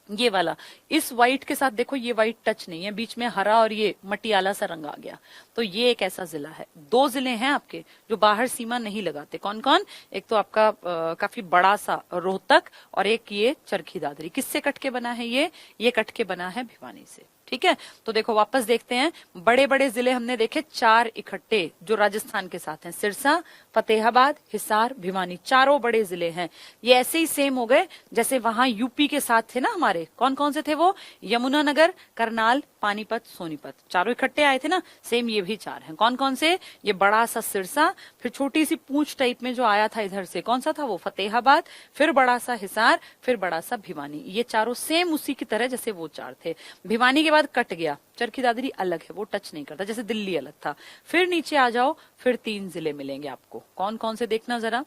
ये वाला, इस व्हाइट के साथ देखो ये व्हाइट टच नहीं है, बीच में हरा और ये मटियाला सा रंग आ गया। तो ये एक ऐसा जिला है। 2 जिले हैं आपके जो बाहर सीमा नहीं लगाते। कौन कौन? एक तो आपका काफी बड़ा सा रोहतक और एक ये चरखी दादरी। किससे कट के बना है ये कट के बना है भिवानी से। ठीक है, तो देखो वापस देखते हैं, बड़े बड़े जिले हमने देखे 4 इकट्ठे जो राजस्थान के साथ हैं, सिरसा, फतेहाबाद, हिसार, भिवानी, चारों बड़े जिले हैं। ये ऐसे ही सेम हो गए जैसे वहां यूपी के साथ थे ना हमारे, कौन कौन से थे वो? यमुनानगर, करनाल, पानीपत, सोनीपत, चारों इकट्ठे आए थे ना, सेम ये भी 4 हैं। कौन कौन से? ये बड़ा सा सिरसा, फिर छोटी सी पूंछ टाइप में जो आया था इधर से, कौन सा था वो? फतेहाबाद, फिर बड़ा सा हिसार, फिर बड़ा सा भिवानी। ये चारों सेम उसी की तरह जैसे वो 4 थे। भिवानी के बाद कट गया, चरखी दादरी अलग है, वो टच नहीं करता, जैसे दिल्ली अलग था। फिर नीचे आ जाओ, फिर 3 जिले मिलेंगे आपको। कौन कौन से देखना जरा,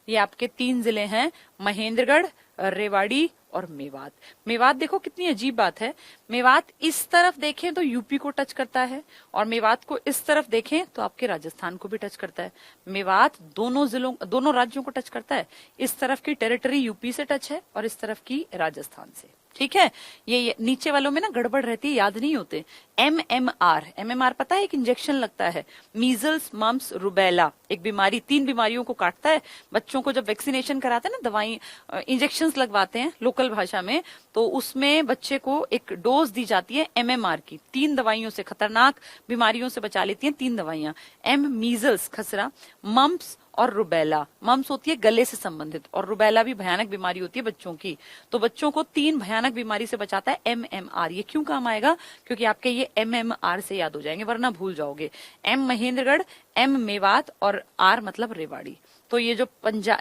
ये आपके 3 जिले हैं, महेंद्रगढ़, रेवाड़ी और मेवात। मेवात देखो कितनी अजीब बात है, मेवात इस तरफ देखें तो यूपी को टच करता है और मेवात को इस तरफ देखें तो आपके राजस्थान को भी टच करता है। मेवात दोनों राज्यों को टच करता है। इस तरफ की टेरिटरी यूपी से टच है और इस तरफ की राजस्थान से। ठीक है, ये नीचे वालों में ना गड़बड़ रहती है, याद नहीं होते। MMR पता है, एक इंजेक्शन लगता है, मीजल्स, मम्प्स, रुबेला, एक बीमारी, 3 बीमारियों को काटता है। बच्चों को जब वैक्सीनेशन कराते हैं ना, दवाई इंजेक्शंस लगवाते हैं लोकल भाषा में, तो उसमें बच्चे को एक डोज दी जाती है MMR की। 3 दवाइयों से, खतरनाक बीमारियों से बचा लेती हैं 3 दवाइयां। मीजल्स खसरा, मम्प्स और रुबेला। मम्स होती है गले से संबंधित और रुबेला भी भयानक बीमारी होती है बच्चों की। तो बच्चों को 3 भयानक बीमारी से बचाता है MMR। ये क्यों काम आएगा? क्योंकि आपके ये MMR से याद हो जाएंगे, वरना भूल जाओगे। M महेंद्रगढ़, M मेवात और R मतलब रेवाड़ी। तो ये जो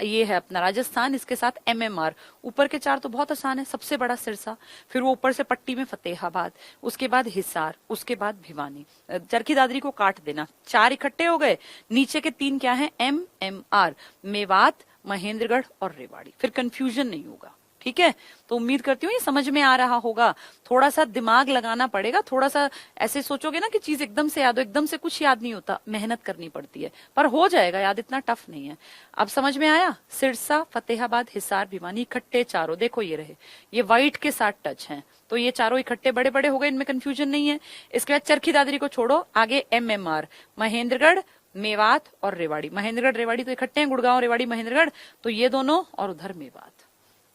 ये है अपना राजस्थान, इसके साथ MMR। ऊपर के 4 तो बहुत आसान है, सबसे बड़ा सिरसा, फिर वो ऊपर से पट्टी में फतेहाबाद, उसके बाद हिसार, उसके बाद भिवानी। चरखी दादरी को काट देना, 4 इकट्ठे हो गए। नीचे के 3 क्या है? MMR, मेवात, महेंद्रगढ़ और रेवाड़ी। फिर कंफ्यूजन नहीं होगा। ठीक है, तो उम्मीद करती हूँ ये समझ में आ रहा होगा। थोड़ा सा दिमाग लगाना पड़ेगा, थोड़ा सा ऐसे सोचोगे ना कि चीज एकदम से याद हो, एकदम से कुछ याद नहीं होता, मेहनत करनी पड़ती है, पर हो जाएगा याद, इतना टफ नहीं है। अब समझ में आया? सिरसा, फतेहाबाद, हिसार, भिवानी इकट्ठे चारों, देखो ये रहे, ये व्हाइट के साथ टच हैं, तो ये चारों इकट्ठे बड़े बड़े हो गए, इनमें कंफ्यूजन नहीं है। इसके बाद चरखी दादरी को छोड़ो, आगे MMR, महेंद्रगढ़, मेवात और रेवाड़ी। महेंद्रगढ़ रेवाड़ी तो इकट्ठे हैं, गुड़गांव रेवाड़ी महेंद्रगढ़, तो ये दोनों और उधर मेवात।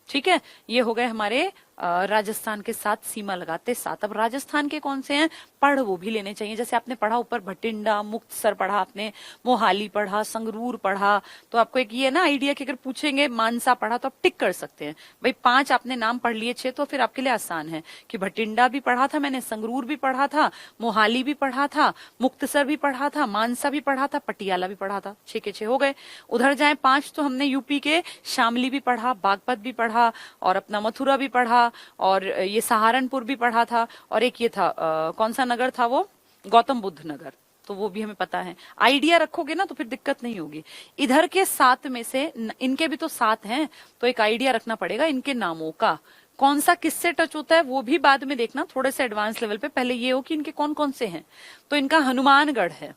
ठीक है, ये हो गए हमारे राजस्थान के साथ सीमा लगाते 7। अब राजस्थान के कौन से हैं, पढ़ वो भी लेने चाहिए। जैसे आपने पढ़ा ऊपर भटिंडा, मुक्तसर पढ़ा आपने, मोहाली पढ़ा, संगरूर पढ़ा, तो आपको एक ये ना आइडिया कि अगर पूछेंगे मानसा पढ़ा तो आप टिक कर सकते हैं। भाई 5 आपने नाम पढ़ लिए, 6 तो फिर आपके लिए आसान है कि भटिंडा भी पढ़ा था मैंने, संगरूर भी पढ़ा था, मोहाली भी पढ़ा था, मुक्तसर भी पढ़ा था, मानसा भी पढ़ा था, पटियाला भी पढ़ा था। 6 के 6 हो गए। उधर जाए 5 तो हमने यूपी के शामली भी पढ़ा, बागपत भी पढ़ा और अपना मथुरा भी पढ़ा और ये सहारनपुर भी पढ़ा था और एक ये था कौन सा नगर था वो, गौतम बुद्ध नगर, तो वो भी हमें पता है। आइडिया रखोगे ना तो फिर दिक्कत नहीं होगी। इधर के 7 में से इनके भी तो 7 हैं, तो एक आइडिया रखना पड़ेगा इनके नामों का, कौन सा किससे टच होता है वो भी बाद में देखना, थोड़े से एडवांस लेवल पे। पहले ये हो कि इनके कौन कौन से हैं। तो इनका हनुमानगढ़ है,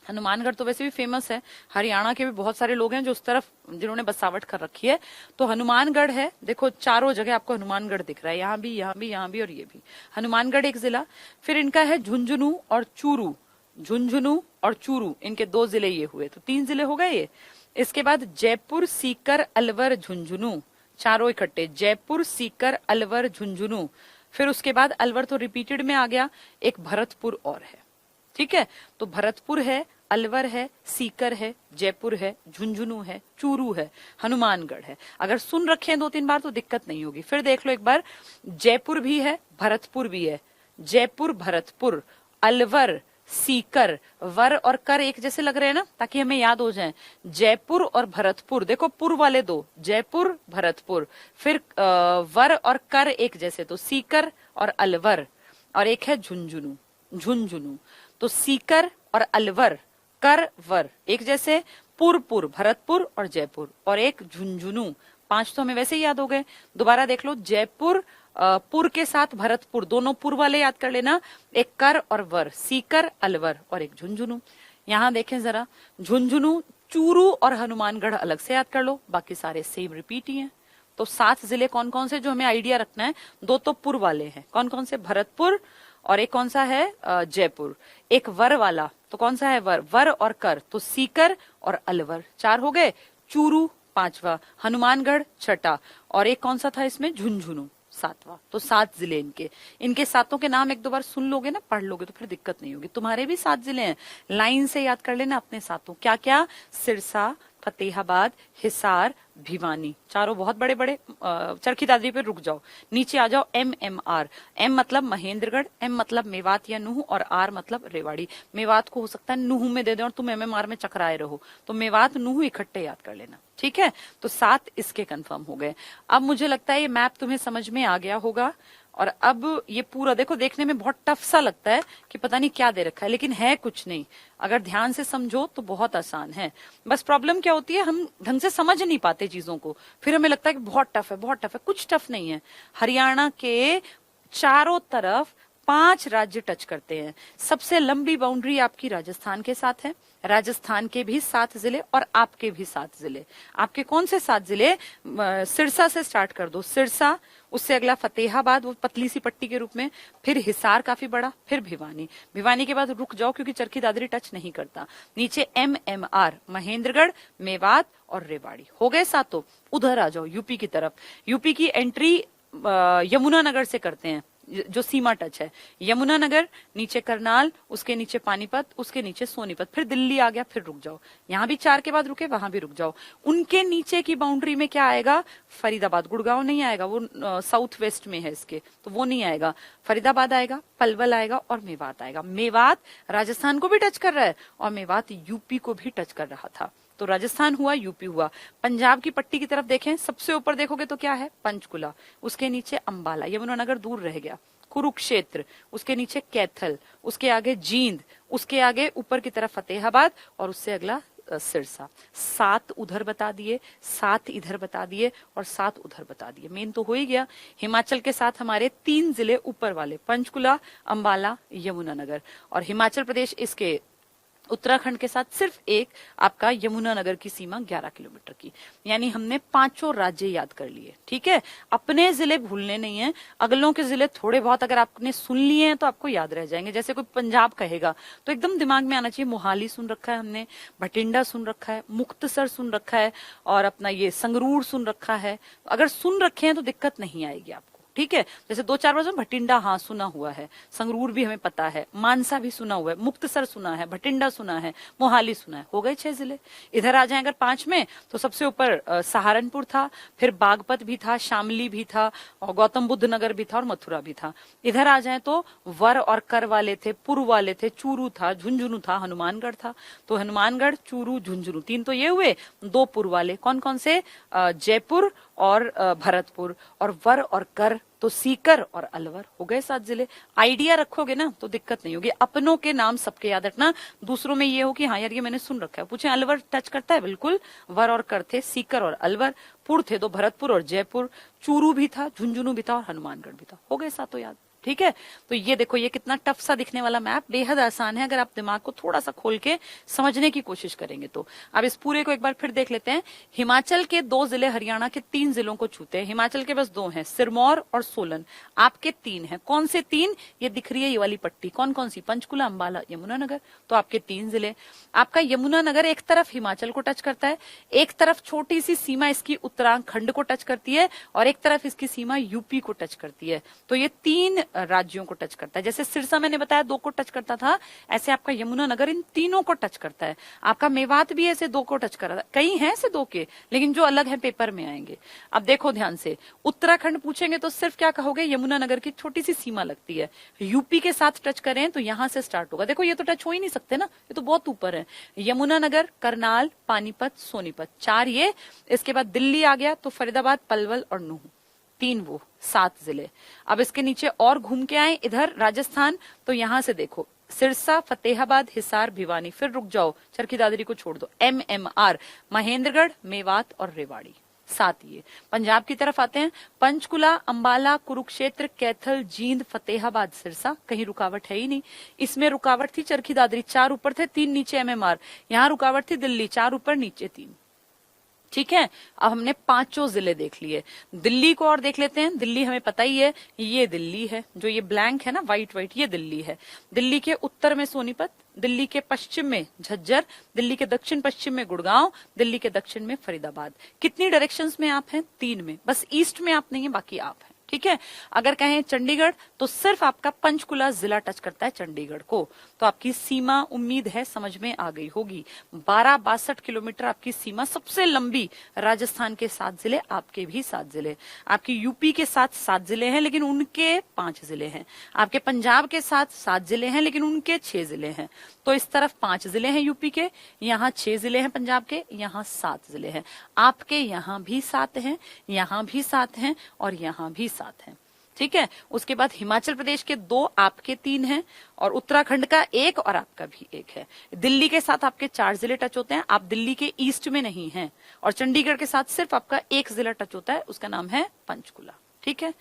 हनुमानगढ़ तो वैसे भी फेमस है, हरियाणा के भी बहुत सारे लोग हैं जो उस तरफ जिन्होंने बसावट कर रखी है, तो हनुमानगढ़ है। देखो चारों जगह आपको हनुमानगढ़ दिख रहा है, यहाँ भी यहाँ भी यहाँ भी और ये भी। हनुमानगढ़ एक जिला। फिर इनका है झुंझुनू और चूरू, झुंझुनू और चूरू, इनके 2 जिले ये हुए, तो 3 जिले हो गए ये। इसके बाद जयपुर, सीकर, अलवर, झुंझुनू, चारों इकट्ठे, जयपुर, सीकर, अलवर, झुंझुनू। फिर उसके बाद अलवर तो रिपीटेड में आ गया, एक भरतपुर और है। ठीक है, तो भरतपुर है, अलवर है, सीकर है, जयपुर है, झुंझुनू है, चूरू है, हनुमानगढ़ है। अगर सुन रखे हैं 2-3 बार तो दिक्कत नहीं होगी। फिर देख लो एक बार, जयपुर भी है, भरतपुर भी है, जयपुर, भरतपुर, अलवर, सीकर, वर और कर एक जैसे लग रहे हैं ना, ताकि हमें याद हो जाए। जयपुर और भरतपुर, देखो पुर वाले दो, जयपुर भरतपुर। फिर वर और कर एक जैसे, तो सीकर और अलवर। और एक है झुंझुनू, झुंझुनू। तो सीकर और अलवर, कर वर एक जैसे, पुर भरतपुर और जयपुर, और एक झुंझुनू। 5 तो हमें वैसे ही याद हो गए। दोबारा देख लो, जयपुर पुर के साथ भरतपुर, दोनों पुर वाले याद कर लेना। एक कर और वर, सीकर अलवर, और एक झुंझुनू। यहां देखें जरा, झुंझुनू, चूरू और हनुमानगढ़ अलग से याद कर लो, बाकी सारे सेम रिपीट ही हैं। तो 7 जिले कौन कौन से जो हमें आइडिया रखना है, 2 तो पुर वाले हैं, कौन कौन से, भरतपुर, और एक कौन सा है जयपुर। एक वर वाला, तो कौन सा है वर और कर, तो सीकर और अलवर। 4 हो गए। चूरू 5वां, हनुमानगढ़ 6ठा, और एक कौन सा था इसमें, झुंझुनू 7वां। तो 7 जिले इनके 7 के नाम एक दो बार सुन लोगे ना, पढ़ लोगे, तो फिर दिक्कत नहीं होगी। तुम्हारे भी 7 जिले हैं, लाइन से याद कर लेना अपने 7। क्या क्या, सिरसा, फतेहाबाद, हिसार, भिवानी। चारों बहुत बड़े बड़े। चरखी दादरी पे रुक जाओ, नीचे आ जाओ। MMR, M मतलब महेंद्रगढ़, M मतलब मेवात या नूह, और R मतलब रेवाड़ी। मेवात को हो सकता है नूह में दे दे और तुम MMR में चकराए रहो, तो मेवात नूह इकट्ठे याद कर लेना, ठीक है। तो 7 इसके कंफर्म हो गए। अब मुझे लगता है ये मैप तुम्हें समझ में आ गया होगा। और अब ये पूरा देखो, देखने में बहुत टफ सा लगता है कि पता नहीं क्या दे रखा है, लेकिन है कुछ नहीं। अगर ध्यान से समझो तो बहुत आसान है। बस प्रॉब्लम क्या होती है, हम ढंग से समझ नहीं पाते चीजों को, फिर हमें लगता है कि बहुत टफ है, बहुत टफ है। कुछ टफ नहीं है। हरियाणा के चारों तरफ 5 राज्य टच करते हैं। सबसे लंबी बाउंड्री आपकी राजस्थान के साथ है। राजस्थान के भी 7 जिले और आपके भी 7 जिले। आपके कौन से 7 जिले, सिरसा से स्टार्ट कर दो, सिरसा, उससे अगला फतेहाबाद, वो पतली सी पट्टी के रूप में, फिर हिसार काफी बड़ा, फिर भिवानी। भिवानी के बाद रुक जाओ क्योंकि चरखी दादरी टच नहीं करता। नीचे MMR, महेंद्रगढ़, मेवात और रेवाड़ी। हो गए 7। उधर आ जाओ यूपी की तरफ। यूपी की एंट्री यमुनानगर से करते हैं, जो सीमा टच है। यमुनानगर, नीचे करनाल, उसके नीचे पानीपत, उसके नीचे सोनीपत, फिर दिल्ली आ गया, फिर रुक जाओ। यहां भी 4 के बाद रुके, वहां भी रुक जाओ। उनके नीचे की बाउंड्री में क्या आएगा, फरीदाबाद। गुड़गांव नहीं आएगा, वो साउथ वेस्ट में है इसके, तो वो नहीं आएगा। फरीदाबाद आएगा, पलवल आएगा और मेवात आएगा। मेवात राजस्थान को भी टच कर रहा है और मेवात यूपी को भी टच कर रहा था। तो राजस्थान हुआ, यूपी हुआ। पंजाब की पट्टी की तरफ देखें, सबसे ऊपर देखोगे तो क्या है, पंचकुला, उसके नीचे अंबाला, यमुनानगर दूर रह गया, कुरुक्षेत्र, उसके नीचे कैथल, उसके आगे जींद, उसके आगे ऊपर की तरफ फतेहाबाद, और उससे अगला सिरसा। 7 उधर बता दिए, 7 इधर बता दिए, और 7 उधर बता दिए। मेन तो हो ही गया। हिमाचल के साथ हमारे 3 जिले ऊपर वाले, पंचकुला, अंबाला, यमुनानगर। और हिमाचल प्रदेश इसके उत्तराखंड के साथ सिर्फ एक आपका यमुनानगर की सीमा 11 किलोमीटर की। यानी हमने 5 राज्य याद कर लिए, ठीक है। अपने जिले भूलने नहीं है, अगलों के जिले थोड़े बहुत अगर आपने सुन लिए हैं तो आपको याद रह जाएंगे। जैसे कोई पंजाब कहेगा तो एकदम दिमाग में आना चाहिए, मोहाली सुन रखा है हमने, भटिंडा सुन रखा है, मुक्तसर सुन रखा है, और अपना ये संगरूर सुन रखा है। अगर सुन रखे हैं तो दिक्कत नहीं आएगी आपको, ठीक है। जैसे 2-4 बार भटिंडा हाँ सुना हुआ है, संगरूर भी हमें पता है, मानसा भी सुना हुआ है, मुक्तसर सुना है, भटिंडा सुना है, मोहाली सुना है। हो गए 6 जिले। इधर आ जाए अगर 5 में, तो सबसे ऊपर सहारनपुर था, फिर बागपत भी था, शामली भी था, और गौतम बुद्ध नगर भी था, और मथुरा भी था। इधर आ जाए तो वर और कर वाले थे, पुर वाले थे, चूरू था, झुंझुनू था, हनुमानगढ़ था। तो हनुमानगढ़, चूरू, झुंझुनू 3 तो ये हुए। 2 पुर वाले कौन कौन से, जयपुर और भरतपुर, और वर और कर तो सीकर और अलवर। हो गए 7 जिले। आइडिया रखोगे ना तो दिक्कत नहीं होगी। अपनों के नाम सबके याद रखना, दूसरों में ये हो कि हाँ यार ये मैंने सुन रखा है। पूछे अलवर टच करता है, बिल्कुल। वर और कर थे, सीकर और अलवर। पुर थे 2, भरतपुर और जयपुर। चूरू भी था, झुंझुनू भी था, और हनुमानगढ़ भी था। हो गए 7 याद, ठीक है। तो ये देखो, ये कितना टफ सा दिखने वाला मैप बेहद आसान है अगर आप दिमाग को थोड़ा सा खोल के समझने की कोशिश करेंगे तो। अब इस पूरे को एक बार फिर देख लेते हैं। हिमाचल के 2 जिले हरियाणा के 3 जिलों को छूते हैं। हिमाचल के बस 2 हैं, सिरमौर और सोलन। आपके 3 हैं। कौन से 3, ये दिख रही है ये वाली पट्टी, कौन कौन सी, पंचकुला, अंबाला, यमुनानगर। तो आपके 3 जिले। आपका यमुनानगर एक तरफ हिमाचल को टच करता है, एक तरफ छोटी सी सीमा इसकी उत्तराखंड को टच करती है, और एक तरफ इसकी सीमा यूपी को टच करती है। तो ये 3 राज्यों को टच करता है। जैसे सिरसा मैंने बताया 2 को टच करता था, ऐसे आपका यमुनानगर इन तीनों को टच करता है। आपका मेवात भी ऐसे 2 को टच कर रहा है, कई हैं ऐसे 2 के, लेकिन जो अलग है पेपर में आएंगे। अब देखो ध्यान से, उत्तराखंड पूछेंगे तो सिर्फ क्या कहोगे, यमुनानगर की छोटी सी सीमा लगती है। यूपी के साथ टच करें तो यहां से स्टार्ट होगा, देखो ये तो टच हो ही नहीं सकते ना, ये तो बहुत ऊपर है। यमुनानगर, करनाल, पानीपत, सोनीपत, 4 ये। इसके बाद दिल्ली आ गया तो फरीदाबाद, पलवल और नूह, 3 वो, 7 जिले। अब इसके नीचे और घूम के आए इधर राजस्थान, तो यहां से देखो सिरसा, फतेहाबाद, हिसार, भिवानी, फिर रुक जाओ, चरखी दादरी को छोड़ दो, MMR, महेंद्रगढ़, मेवात और रेवाड़ी, 7 ये। पंजाब की तरफ आते हैं, पंचकुला, अंबाला, कुरुक्षेत्र, कैथल, जींद, फतेहाबाद, सिरसा, कहीं रुकावट है ही नहीं। इसमें रुकावट थी चरखी दादरी, 4 ऊपर थे 3 नीचे MMR, यहां रुकावट थी दिल्ली, 4 ऊपर नीचे 3। ठीक है, अब हमने 5 जिले देख लिए। दिल्ली को और देख लेते हैं। दिल्ली हमें पता ही है, ये दिल्ली है, जो ये ब्लैंक है ना व्हाइट व्हाइट, ये दिल्ली है। दिल्ली के उत्तर में सोनीपत, दिल्ली के पश्चिम में झज्जर, दिल्ली के दक्षिण पश्चिम में गुड़गांव, दिल्ली के दक्षिण में फरीदाबाद। कितनी डायरेक्शंस में आप हैं, 3 में, बस ईस्ट में आप नहीं है, बाकी आप हैं। ठीक है, अगर कहें चंडीगढ़ तो सिर्फ आपका पंचकुला जिला टच करता है चंडीगढ़ को, तो आपकी सीमा उम्मीद है समझ में आ गई होगी। 1262 किलोमीटर आपकी सीमा, सबसे लंबी। राजस्थान के 7 जिले, आपके भी 7 जिले। आपकी यूपी के साथ 7 जिले हैं लेकिन उनके 5 जिले हैं। आपके पंजाब के साथ 7 जिले हैं लेकिन उनके 6 जिले हैं। तो इस तरफ 5 जिले हैं यूपी के, यहाँ 6 जिले हैं पंजाब के, यहाँ 7 जिले हैं। आपके यहाँ भी 7 हैं, यहाँ भी 7 हैं और यहाँ भी 7 हैं। ठीक है, उसके बाद हिमाचल प्रदेश के 2, आपके 3 हैं और उत्तराखंड का 1 और आपका भी 1 है। दिल्ली के साथ आपके 4 जिले टच होते हैं, आप दिल्ली के ईस्ट में नहीं हैं। और चंडीगढ़ के साथ सिर्फ आपका 1 जिला टच होता है, उसका नाम है पंचकुला। ठीक है,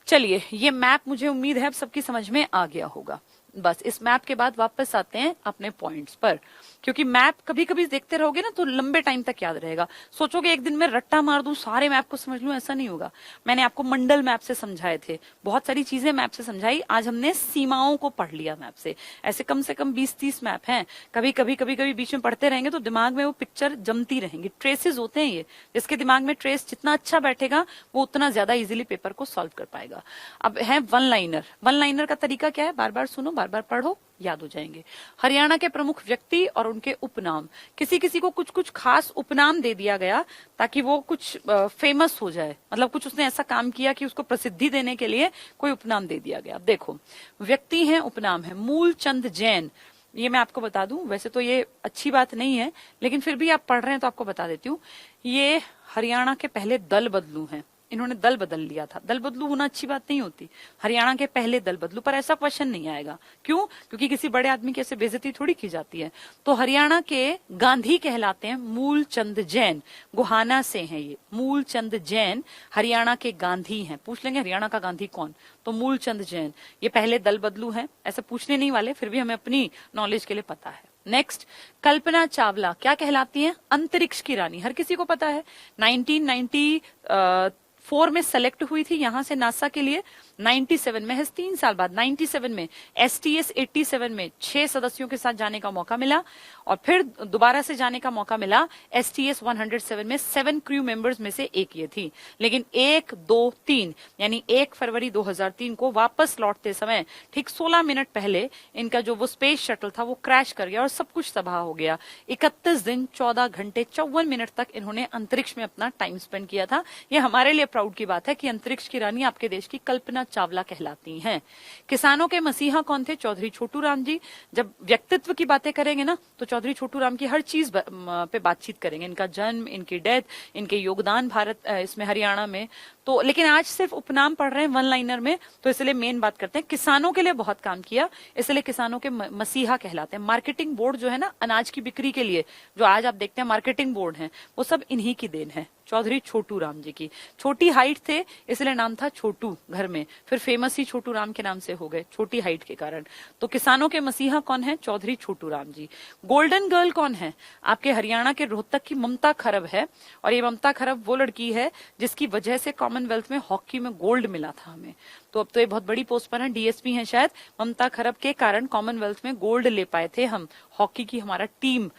चलिए ये मैप मुझे उम्मीद है अब सबकी समझ में आ गया होगा। बस इस मैप के बाद वापस आते हैं अपने पॉइंट्स पर, क्योंकि मैप कभी कभी देखते रहोगे ना तो लंबे टाइम तक याद रहेगा। सोचोगे एक दिन में रट्टा मार दूं सारे मैप को समझ लूं, ऐसा नहीं होगा। मैंने आपको मंडल मैप से समझाए थे, बहुत सारी चीजें मैप से समझाई। आज हमने सीमाओं को पढ़ लिया मैप से कम 20-30 मैप हैं। कभी कभी बीच में पढ़ते रहेंगे तो दिमाग में वो पिक्चर जमती रहेंगी। ट्रेसेस होते हैं ये, जिसके दिमाग में ट्रेस जितना अच्छा बैठेगा वो उतना ज्यादा इजीली पेपर को सॉल्व कर पाएगा। अब है वन लाइनर। वन लाइनर का तरीका क्या है, बार बार सुनो, बार बार पढ़ो, याद हो जाएंगे। हरियाणा के प्रमुख व्यक्ति और उनके उपनाम। किसी किसी को कुछ कुछ खास उपनाम दे दिया गया ताकि वो कुछ फेमस हो जाए, मतलब कुछ उसने ऐसा काम किया कि उसको प्रसिद्धि देने के लिए कोई उपनाम दे दिया गया। देखो व्यक्ति हैं, उपनाम है। मूलचंद जैन, ये मैं आपको बता दूं, वैसे तो ये अच्छी बात नहीं है लेकिन फिर भी आप पढ़ रहे हैं तो आपको बता देती हूँ। ये हरियाणा के पहले दल बदलू हैं, इन्होंने दल बदल लिया था। दल बदलू होना अच्छी बात नहीं होती, हरियाणा के पहले दल बदलू, पर ऐसा क्वेश्चन नहीं आएगा। क्यों? क्योंकि किसी बड़े आदमी की ऐसे बेइज्जती थोड़ी की जाती है। तो हरियाणा के गांधी कहलाते हैं मूलचंद जैन, गोहाना से हैं ये। मूलचंद जैन हरियाणा के गांधी हैं। पूछ लेंगे हरियाणा का गांधी कौन, तो मूलचंद जैन। ये पहले दल बदलू हैं, ऐसे पूछने नहीं वाले, फिर भी हमें अपनी नॉलेज के लिए पता है। नेक्स्ट, कल्पना चावला क्या कहलाती हैं? अंतरिक्ष की रानी, हर किसी को पता है। 1994 में सेलेक्ट हुई थी यहां से नासा के लिए। 97 में, 3 साल बाद 97 में STS 87 में 6 सदस्यों के साथ जाने का मौका मिला और फिर दोबारा से जाने का मौका मिला STS 107 में। 7 क्रू मेंबर्स में से एक ये थी, लेकिन 1, 2, 3 यानी 1 फरवरी 2003 को वापस लौटते समय ठीक 16 मिनट पहले इनका जो वो स्पेस शटल था वो क्रैश कर गया और सब कुछ तबाह हो गया। 31 दिन 14 घंटे 54 मिनट तक इन्होंने अंतरिक्ष में अपना टाइम स्पेंड किया था। ये हमारे लिए प्राउड की बात है कि अंतरिक्ष की रानी आपके देश की कल्पना चावला कहलाती हैं। किसानों के मसीहा कौन थे? चौधरी छोटू राम जी। जब व्यक्तित्व की बातें करेंगे ना तो चौधरी छोटू राम की हर चीज पे बातचीत करेंगे, इनका जन्म, इनकी डेथ, इनके योगदान भारत इसमें हरियाणा में। तो लेकिन आज सिर्फ उपनाम पढ़ रहे हैं वन लाइनर में, तो इसलिए मेन बात करते हैं। किसानों के लिए बहुत काम किया, इसलिए किसानों के मसीहा कहलाते हैं। मार्केटिंग बोर्ड जो है ना अनाज की बिक्री के लिए, जो आज आप देखते हैं मार्केटिंग बोर्ड है, वो सब इन्हीं की देन है, चौधरी छोटू राम जी की। छोटी हाइट थे इसलिए नाम था छोटू घर में, फिर फेमस ही छोटू राम के नाम से हो गए छोटी हाइट के कारण। तो किसानों के मसीहा कौन है? चौधरी छोटू राम जी। गोल्डन गर्ल कौन है? आपके हरियाणा के रोहतक की ममता खरब है। और ये ममता खरब वो लड़की है जिसकी वजह से कॉमनवेल्थ में हॉकी में गोल्ड मिला था हमें। तो अब तो ये बहुत बड़ी पोस्ट पर है, DSP हैं शायद। ममता खरब के कारण कॉमनवेल्थ में गोल्ड ले पाए थे हम हॉकी की, हमारा टीम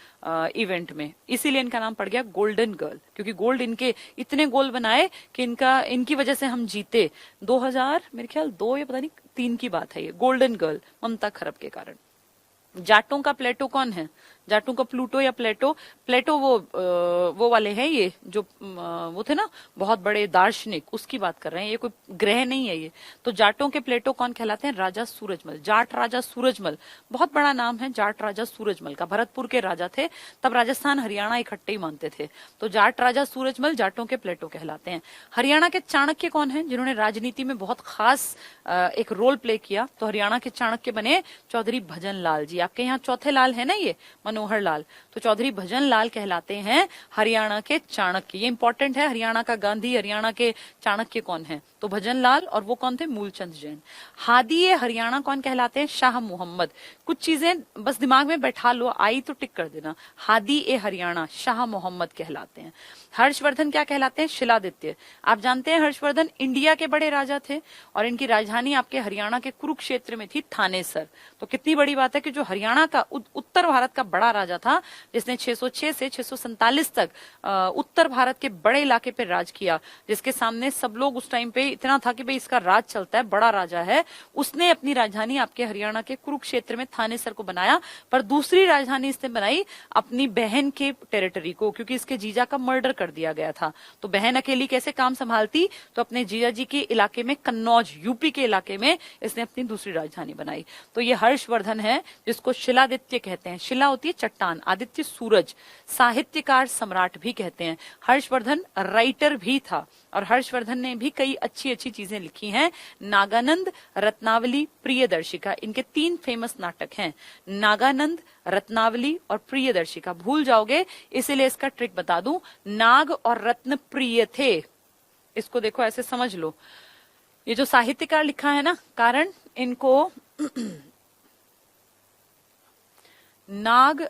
इवेंट में, इसीलिए इनका नाम पड़ गया गोल्डन गर्ल, क्योंकि गोल्ड इनके इतने गोल बनाए कि इनकी वजह से हम जीते। 2000 मेरे ख्याल 2 या पता नहीं 2003 की बात है ये। गोल्डन गर्ल ममता खरब के कारण। जाटों का प्लेटो कौन है? जाटों का प्लूटो या प्लेटो? प्लेटो वो वाले हैं ये जो वो थे ना बहुत बड़े दार्शनिक, उसकी बात कर रहे हैं, ये कोई ग्रह नहीं है ये। तो जाटों के प्लेटो कौन कहलाते हैं? राजा सूरजमल। जाट राजा सूरजमल बहुत बड़ा नाम है, जाट राजा सूरजमल का। भरतपुर के राजा थे, तब राजस्थान हरियाणा इकट्ठे ही मानते थे। तो जाट राजा सूरजमल जाटों के प्लेटो कहलाते हैं। हरियाणा के चाणक्य कौन है जिन्होंने राजनीति में बहुत खास एक रोल प्ले किया? तो हरियाणा के चाणक्य बने चौधरी भजन लाल जी। आपके यहाँ चौथे लाल है ना ये, मनोहर लाल, तो चौधरी भजन लाल कहलाते हैं हरियाणा के चाणक्य। ये इंपॉर्टेंट है, हरियाणा का गांधी, हरियाणा के चाणक्य कौन है? तो भजन लाल, और वो कौन थे? मूलचंद जैन। हादी ए हरियाणा कौन कहलाते हैं? शाह मोहम्मद। कुछ चीजें बस दिमाग में बैठा लो, आई तो टिक कर देना। हादी ए हरियाणा शाह मोहम्मद कहलाते हैं। हर्षवर्धन क्या कहलाते हैं? शिलादित्य। आप जानते हैं हर्षवर्धन इंडिया के बड़े राजा थे और इनकी राजधानी आपके हरियाणा के कुरुक्षेत्र में थी, थानेसर। तो कितनी बड़ी बात है कि जो हरियाणा का उत्तर भारत का बड़ा राजा था, जिसने 606 से 647 तक उत्तर भारत के बड़े इलाके पे राज किया, जिसके सामने सब लोग उस टाइम पे इतना था कि भाई इसका राज चलता है, बड़ा राजा है, उसने अपनी राजधानी आपके हरियाणा के कुरुक्षेत्र में थानेसर को बनाया। पर दूसरी राजधानी इसने बनाई अपनी बहन के टेरिटरी को, क्योंकि इसके जीजा का मर्डर कर दिया गया था। तो बहन अकेली कैसे काम संभालती? तो अपने जीजा जी के इलाके में, कन्नौज यूपी के इलाके में इसने अपनी दूसरी राजधानी बनाई। तो ये हर्षवर्धन है जिसको शिलादित्य कहते हैं। शिला होती है चट्टान, आदित्य सूरज। साहित्यकार सम्राट भी कहते हैं। हर्षवर्धन राइटर भी था और हर्षवर्धन ने भी कई अच्छी अच्छी चीजें लिखी हैं। नागानंद, रत्नावली, प्रियदर्शिका, इनके 3 फेमस नाटक हैं। नागानंद, रत्नावली और प्रियदर्शिका। भूल जाओगे इसीलिए इसका ट्रिक बता दूं। नाग और रत्न प्रिय थे, इसको देखो ऐसे समझ लो। ये जो साहित्यकार लिखा है ना, कारण इनको नाग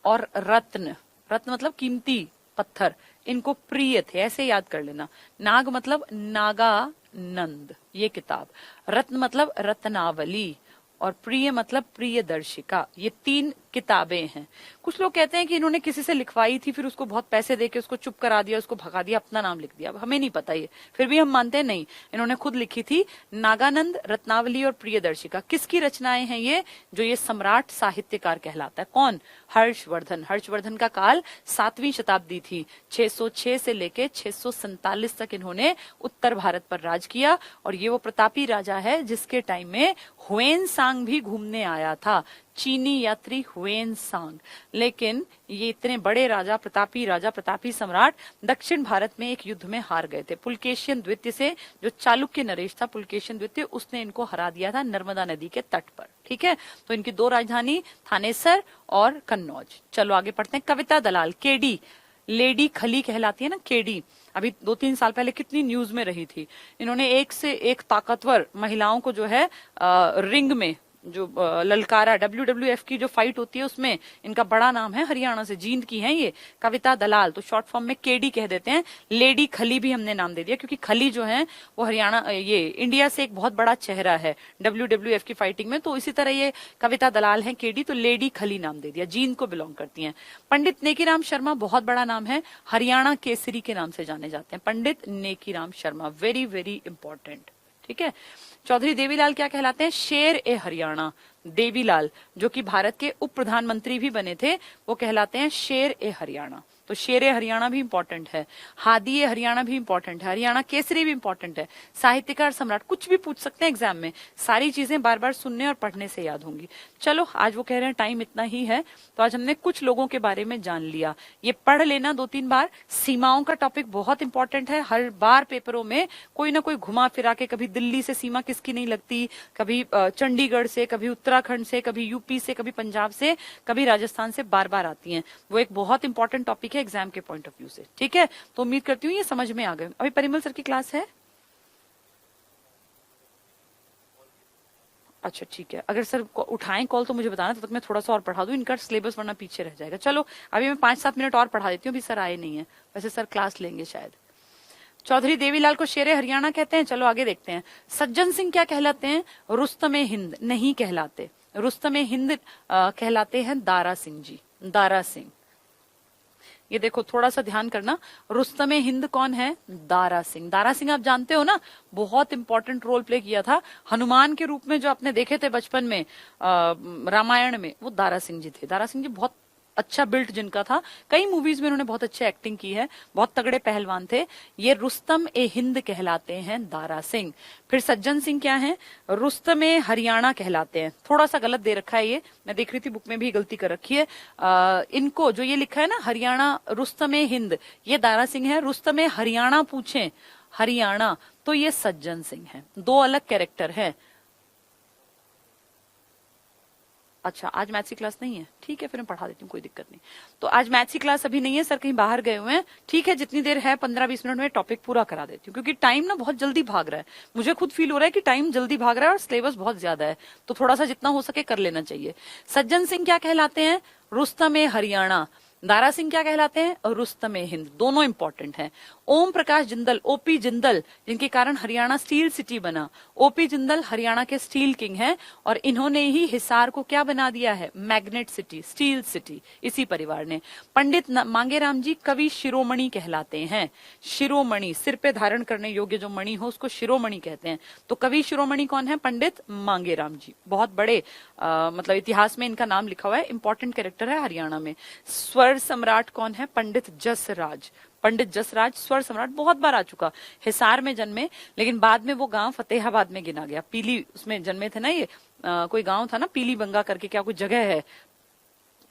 और रत्न, रत्न मतलब कीमती पत्थर, इनको प्रिय थे, ऐसे याद कर लेना। नाग मतलब नागानंद ये किताब, रत्न मतलब रत्नावली और प्रिय मतलब प्रियदर्शिका। ये 3 किताबें हैं। कुछ लोग कहते हैं कि इन्होंने किसी से लिखवाई थी, फिर उसको बहुत पैसे देके उसको चुप करा दिया, उसको भगा दिया, अपना नाम लिख दिया। अब हमें नहीं पता ये, फिर भी हम मानते हैं नहीं, इन्होंने खुद लिखी थी। नागानंद, रत्नावली और प्रियदर्शिका। किसकी रचनाएं हैं ये? जो ये सम्राट साहित्यकार कहलाता है। कौन? हर्षवर्धन। हर्षवर्धन का काल 7वीं शताब्दी थी। 606 से लेके 647 तक इन्होंने उत्तर भारत पर राज किया। और ये वो प्रतापी राजा है जिसके टाइम में हुएन सांग भी घूमने आया था, चीनी यात्री हुएन सांग। लेकिन ये इतने बड़े राजा, प्रतापी सम्राट दक्षिण भारत में एक युद्ध में हार गए थे पुलकेशियन द्वितीय से। जो चालुक्य नरेश था पुलकेशियन द्वितीय, उसने इनको हरा दिया था नर्मदा नदी के तट पर। ठीक है, तो इनकी 2 राजधानी थानेसर और कन्नौज। चलो आगे पढ़ते हैं। कविता दलाल, केडी, लेडी खली कहलाती है ना केडी, अभी 2-3 साल पहले कितनी न्यूज में रही थी। इन्होंने एक से एक ताकतवर महिलाओं को जो है रिंग में जो ललकारा, WWF की जो फाइट होती है उसमें इनका बड़ा नाम है। हरियाणा से जींद की हैं ये। कविता दलाल, तो शॉर्ट फॉर्म में केडी कह देते हैं। लेडी खली भी हमने नाम दे दिया क्योंकि खली जो है वो हरियाणा, ये इंडिया से एक बहुत बड़ा चेहरा है WWF की फाइटिंग में। तो इसी तरह ये कविता दलाल है केडी, तो लेडी खली नाम दे दिया, जींद को बिलोंग करती हैं। पंडित नेकीराम शर्मा बहुत बड़ा नाम है, हरियाणा केसरी के नाम से जाने जाते हैं। Pandit Nekiram Sharma, very very important. ठीक है। चौधरी देवीलाल क्या कहलाते हैं? शेर ए हरियाणा। देवीलाल जो कि भारत के उप प्रधानमंत्री भी बने थे, वो कहलाते हैं शेर ए हरियाणा। तो शेर ए हरियाणा भी इंपॉर्टेंट है, हादी ए हरियाणा भी इंपॉर्टेंट है, हरियाणा केसरी भी इंपॉर्टेंट है, साहित्यकार सम्राट, कुछ भी पूछ सकते हैं एग्जाम में। सारी चीजें बार बार सुनने और पढ़ने से याद होंगी। चलो आज वो कह रहे हैं टाइम इतना ही है, तो आज हमने कुछ लोगों के बारे में जान लिया। ये पढ़ लेना 2-3 बार। सीमाओं का टॉपिक बहुत इंपॉर्टेंट है, हर बार पेपरों में कोई ना कोई घुमा फिरा के, कभी दिल्ली से सीमा किसकी नहीं लगती, कभी चंडीगढ़ से, कभी उत्तराखंड से, कभी यूपी से, कभी पंजाब से, कभी राजस्थान से, बार बार आती हैं। वो एक बहुत इंपॉर्टेंट टॉपिक है एग्जाम के पॉइंट ऑफ व्यू से। ठीक है, तो उम्मीद करती हूँ ये समझ में आ गए। अभी परिमल सर की क्लास है। अच्छा ठीक है, अगर सर उठाएं कॉल तो मुझे बताना, तब तक मैं थोड़ा सा और पढ़ा दूं, इनका सिलेबस वरना पीछे रह जाएगा। चलो अभी मैं 5-7 मिनट और पढ़ा देती हूँ, अभी सर आए नहीं है, वैसे सर क्लास लेंगे शायद। चौधरी देवीलाल को शेरे हरियाणा कहते हैं। चलो आगे देखते हैं। सज्जन सिंह क्या कहलाते हैं? रुस्तमे हिंद नहीं कहलाते, रुस्तमे हिंद कहलाते हैं दारा सिंह जी, दारा सिंह। ये देखो थोड़ा सा ध्यान करना, रुस्तमे हिंद कौन है? दारा सिंह। दारा सिंह आप जानते हो ना, बहुत इंपॉर्टेंट रोल प्ले किया था हनुमान के रूप में, जो आपने देखे थे बचपन में रामायण में, वो दारा सिंह जी थे। दारा सिंह जी बहुत अच्छा बिल्ट जिनका था, कई मूवीज में उन्होंने बहुत अच्छी एक्टिंग की है, बहुत तगड़े पहलवान थे। ये रुस्तम ए हिंद कहलाते हैं दारा सिंह। फिर सज्जन सिंह क्या है? रुस्तम ए हरियाणा कहलाते हैं। थोड़ा सा गलत दे रखा है, ये मैं देख रही थी बुक में भी गलती कर रखी है। इनको जो ये लिखा है ना हरियाणा रुस्तम ए हिंद, ये दारा सिंह है। रुस्तम ए हरियाणा पूछे हरियाणा, तो ये सज्जन सिंह है। दो अलग कैरेक्टर है। अच्छा, आज मैथ्स की क्लास नहीं है, ठीक है, फिर मैं पढ़ा देती हूँ, कोई दिक्कत नहीं। तो आज मैथ्स की क्लास अभी नहीं है, सर कहीं बाहर गए हुए हैं, ठीक है, जितनी देर है 15-20 मिनट में टॉपिक पूरा करा देती हूँ, क्योंकि टाइम ना बहुत जल्दी भाग रहा है। मुझे खुद फील हो रहा है कि टाइम जल्दी भाग रहा है और सिलेबस बहुत ज्यादा है, तो थोड़ा सा जितना हो सके कर लेना चाहिए। सज्जन सिंह क्या कहलाते हैं? रुस्तम ए हरियाणा। दारा सिंह क्या कहलाते हैं? रुस्तम ए हिंद। दोनों इंपॉर्टेंट हैं। ओम प्रकाश जिंदल, ओपी जिंदल, जिनके कारण हरियाणा स्टील सिटी बना। ओपी जिंदल हरियाणा के स्टील किंग हैं, और इन्होंने ही हिसार को क्या बना दिया है? मैग्नेट सिटी, स्टील सिटी, इसी परिवार ने। पंडित मांगेराम जी कवि शिरोमणि कहलाते हैं। शिरोमणि, सिर पे धारण करने योग्य जो मणि हो उसको शिरोमणि कहते हैं। तो कवि शिरोमणि कौन है? पंडित मांगेराम जी। बहुत बड़े मतलब इतिहास में इनका नाम लिखा हुआ है, इंपॉर्टेंट कैरेक्टर है हरियाणा में। स्वर सम्राट कौन है? पंडित जसराज। पंडित जसराज स्वर सम्राट, बहुत बार आ चुका। हिसार में जन्मे, लेकिन बाद में वो गांव फतेहाबाद में गिना गया। पीली उसमें जन्मे थे ना ये, कोई गांव था ना पीली बंगा करके, क्या कोई जगह है,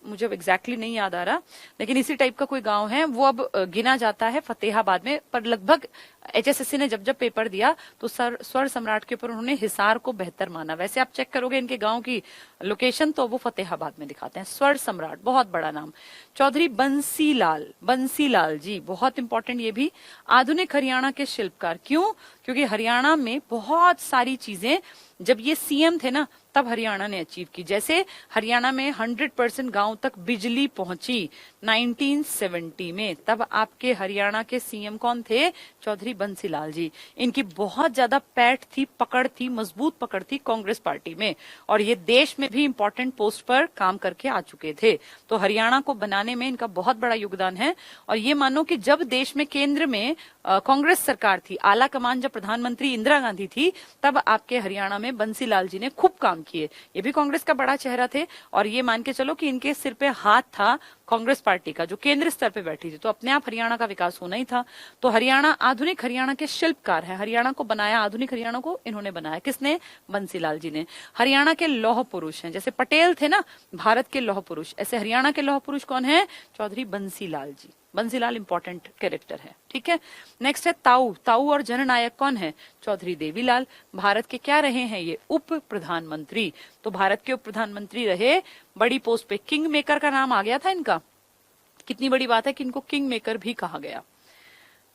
मुझे एग्जैक्टली नहीं याद आ रहा, लेकिन इसी टाइप का कोई गांव है, वो अब गिना जाता है फतेहाबाद में। पर लगभग एचएसएससी ने जब जब पेपर दिया तो स्वर सम्राट के ऊपर उन्होंने हिसार को बेहतर माना। वैसे आप चेक करोगे इनके गांव की लोकेशन तो वो फतेहाबाद में दिखाते हैं। स्वर सम्राट, बहुत बड़ा नाम। चौधरी बंसीलाल, बंसीलाल जी बहुत इंपॉर्टेंट, ये भी आधुनिक हरियाणा के शिल्पकार। क्यों? क्योंकि हरियाणा में बहुत सारी चीजें जब ये सीएम थे ना तब हरियाणा ने अचीव की। जैसे हरियाणा में 100% गांव तक बिजली पहुंची 1970 में, तब आपके हरियाणा के सीएम कौन थे? चौधरी बंसीलाल जी। इनकी बहुत ज्यादा पैठ थी, पकड़ थी, मजबूत पकड़ थी कांग्रेस पार्टी में, और ये देश में भी इंपॉर्टेंट पोस्ट पर काम करके आ चुके थे। तो हरियाणा को बनाने में इनका बहुत बड़ा योगदान है। और ये मानो कि जब देश में केंद्र में कांग्रेस सरकार थी, आला कमान जब प्रधानमंत्री इंदिरा गांधी थी, तब आपके हरियाणा में बंसीलाल जी ने खूब काम किए। ये भी कांग्रेस का बड़ा चेहरा थे, और ये मान के चलो कि इनके सिर पे हाथ था कांग्रेस पार्टी का, जो केंद्र स्तर पे बैठी थी, तो अपने आप हरियाणा का विकास होना ही था। तो हरियाणा, आधुनिक हरियाणा के शिल्पकार है। हरियाणा को बनाया, आधुनिक हरियाणा को इन्होंने बनाया। किसने? बंसीलाल जी ने। हरियाणा के लौह पुरुष हैं, जैसे पटेल थे ना भारत के लौह पुरुष, ऐसे हरियाणा के लौह पुरुष कौन है? चौधरी बंसीलाल जी। बंसीलाल इंपॉर्टेंट कैरेक्टर है, ठीक है। नेक्स्ट है ताऊ। ताऊ और जननायक कौन है? चौधरी देवीलाल। भारत के क्या रहे हैं ये? उप प्रधानमंत्री। तो भारत के उप प्रधानमंत्री रहे, बड़ी पोस्ट पे। किंग मेकर का नाम आ गया था इनका, कितनी बड़ी बात है कि इनको किंग मेकर भी कहा गया।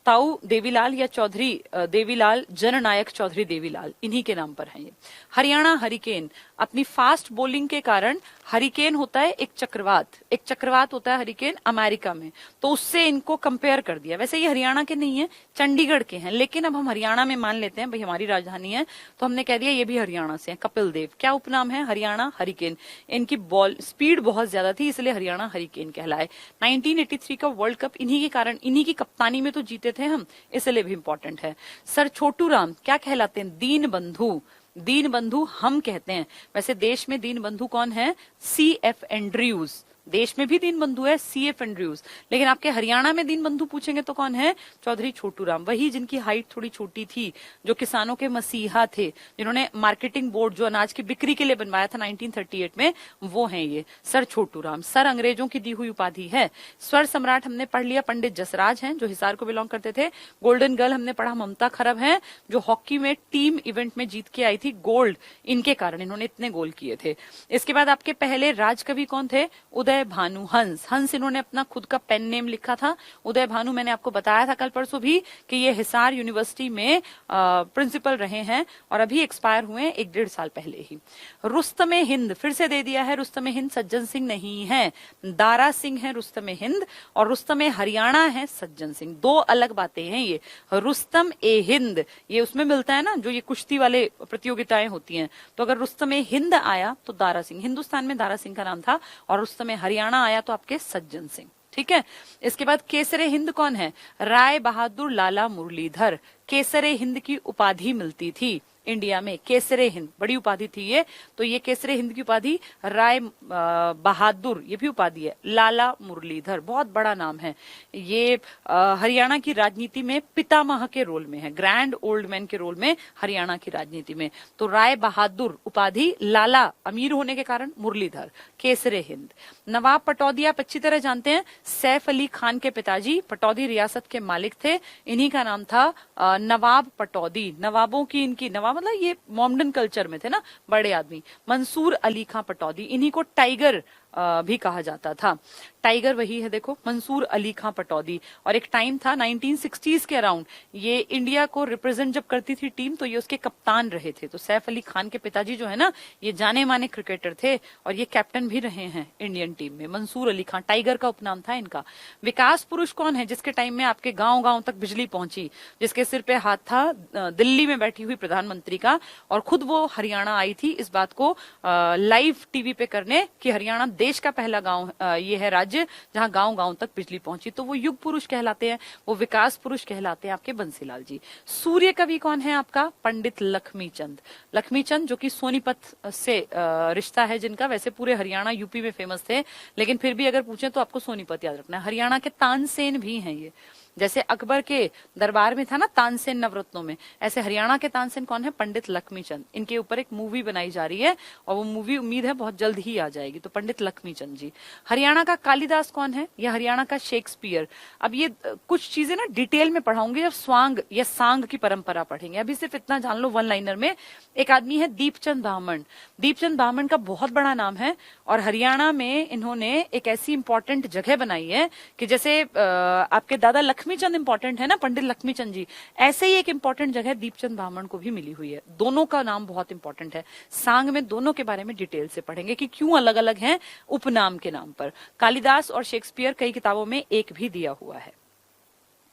ताऊ देवीलाल या चौधरी देवीलाल, जननायक चौधरी देवीलाल, इन्हीं के नाम पर है ये। हरियाणा हरिकेन, अपनी फास्ट बॉलिंग के कारण हरिकेन होता है एक चक्रवात, एक चक्रवात होता है हरिकेन अमेरिका में, तो उससे इनको कंपेयर कर दिया। वैसे ये हरियाणा के नहीं है, चंडीगढ़ के हैं, लेकिन अब हम हरियाणा में मान लेते हैं, भाई हमारी राजधानी है, तो हमने कह दिया ये भी हरियाणा से है। कपिल देव, क्या उपनाम है? हरियाणा हरिकेन। इनकी बॉल स्पीड बहुत ज्यादा थी, इसलिए हरियाणा हरिकेन कहलाए। 1983 का वर्ल्ड कप इन्हीं के कारण, इन्हीं की कप्तानी में तो जीते थे हम, इसलिए भी इंपॉर्टेंट है। सर छोटू राम क्या कहलाते हैं? दीन बंधु। दीन बंधु हम कहते हैं। वैसे देश में दीन बंधु कौन है? CF Andrews. देश में भी दीन बंधु है, CF एंड्रयूज, लेकिन आपके हरियाणा में दीन बंधु पूछेंगे तो कौन है? चौधरी छोटू राम। वही जिनकी हाइट थोड़ी छोटी थी, जो किसानों के मसीहा थे, जिन्होंने मार्केटिंग बोर्ड जो अनाज की बिक्री के लिए बनवाया था 1938 में, वो हैं ये सर छोटू राम। सर अंग्रेजों की दी हुई उपाधि है। स्वर सम्राट हमने पढ़ लिया, पंडित जसराज हैं, जो हिसार को बिलोंग करते थे। गोल्डन गर्ल हमने पढ़ा, ममता खरब हैं, जो हॉकी में टीम इवेंट में जीत के आई थी गोल्ड, इनके कारण इन्होंने इतने गोल किए थे। इसके बाद आपके पहले राजकवि कौन थे? उदय भानु हंस। हंस इन्होंने अपना खुद का पेन नेम लिखा था। उदय भानु मैंने आपको बताया था कल परसों भी कि ये हिसार यूनिवर्सिटी में प्रिंसिपल रहे हैं, और अभी एक्सपायर हुए हैं 1-1.5 साल पहले ही। रुस्तमे हिंद फिर से दे दिया है। रुस्तमे हिंद सज्जन सिंह नहीं है, दारा सिंह है रुस्तमे हिंद, और रुस्तमे हरियाणा है सज्जन सिंह। दो अलग बातें हैं ये। रुस्तम ए हिंद ये उसमें मिलता है ना, जो ये कुश्ती वाले प्रतियोगिताएं होती हैं, तो अगर रुस्तमे हिंद आया तो दारा सिंह, हिंदुस्तान में दारा सिंह का नाम था, और रुस्तमे हरियाणा आया तो आपके सज्जन सिंह, ठीक है। इसके बाद केसरे हिंद कौन है? राय बहादुर लाला मुरलीधर। केसरे हिंद की उपाधि मिलती थी इंडिया में, केसरे हिंद बड़ी उपाधि थी ये। तो ये केसरे हिंद की उपाधि, राय बहादुर ये भी उपाधि है, लाला मुरलीधर बहुत बड़ा नाम है। ये हरियाणा की राजनीति में पितामह के रोल में है, ग्रैंड ओल्ड मैन के रोल में हरियाणा की राजनीति में। तो राय बहादुर उपाधि, लाला अमीर होने के कारण, मुरलीधर, केसरे हिंद। नवाब पटौदी आप अच्छी तरह जानते हैं, सैफ अली खान के पिताजी पटौदी रियासत के मालिक थे, इन्हीं का नाम था नवाब पटौदी। नवाबों की इनकी, नवाब मतलब ये मोमडन कल्चर में थे ना बड़े आदमी। मंसूर अली खां पटौदी, इन्हीं को टाइगर भी कहा जाता था। टाइगर वही है देखो, मंसूर अली खां पटौदी। और एक टाइम था 1960s के अराउंड, ये इंडिया को रिप्रेजेंट जब करती थी टीम तो ये उसके कप्तान रहे थे। तो सैफ अली खान के पिताजी जो है ना, ये जाने माने क्रिकेटर थे और ये कैप्टन भी रहे हैं इंडियन टीम में। मंसूर अली खां, टाइगर का उपनाम था इनका। विकास पुरुष कौन है? जिसके टाइम में आपके गांव गांव तक बिजली पहुंची, जिसके सिर पे हाथ था दिल्ली में बैठी हुई प्रधानमंत्री का, और खुद वो हरियाणा आई थी इस बात को लाइव टीवी पे करने कि हरियाणा देश का पहला गांव ये है राज्य जहां गांव गांव तक बिजली पहुंची। तो वो युग पुरुष कहलाते हैं, वो विकास पुरुष कहलाते हैं आपके बंसीलाल जी। सूर्य कवि कौन है आपका? पंडित लक्ष्मीचंद। लक्ष्मीचंद जो कि सोनीपत से रिश्ता है जिनका, वैसे पूरे हरियाणा यूपी में फेमस थे, लेकिन फिर भी अगर पूछे तो आपको सोनीपत याद रखना है। हरियाणा के तानसेन भी हैं ये, जैसे अकबर के दरबार में था ना तानसेन नवरत्नों में, ऐसे हरियाणा के तानसेन कौन है? पंडित लक्ष्मीचंद। इनके ऊपर एक मूवी बनाई जा रही है और वो मूवी उम्मीद है बहुत जल्द ही आ जाएगी। तो पंडित लक्ष्मीचंद जी। हरियाणा का कालिदास कौन है? या हरियाणा का शेक्सपियर। अब ये कुछ चीजें ना डिटेल में पढ़ाऊंगी जब स्वांग या सांग की परंपरा पढ़ेंगे, अभी सिर्फ इतना जान लो वन लाइनर में। एक आदमी है दीपचंद ब्राह्मण। दीपचंद ब्राह्मण का बहुत बड़ा नाम है और हरियाणा में इन्होंने एक ऐसी इंपॉर्टेंट जगह बनाई है कि जैसे आपके दादा लक्ष्मीचंद इंपॉर्टेंट है ना, पंडित लक्ष्मीचंद जी, ऐसे ही एक इंपॉर्टेंट जगह दीपचंद ब्राह्मण को भी मिली हुई है। दोनों का नाम बहुत इंपॉर्टेंट है। सांग में दोनों के बारे में डिटेल से पढ़ेंगे कि क्यों अलग अलग हैं उपनाम के नाम पर। कालिदास और शेक्सपियर कई किताबों में एक भी दिया हुआ है।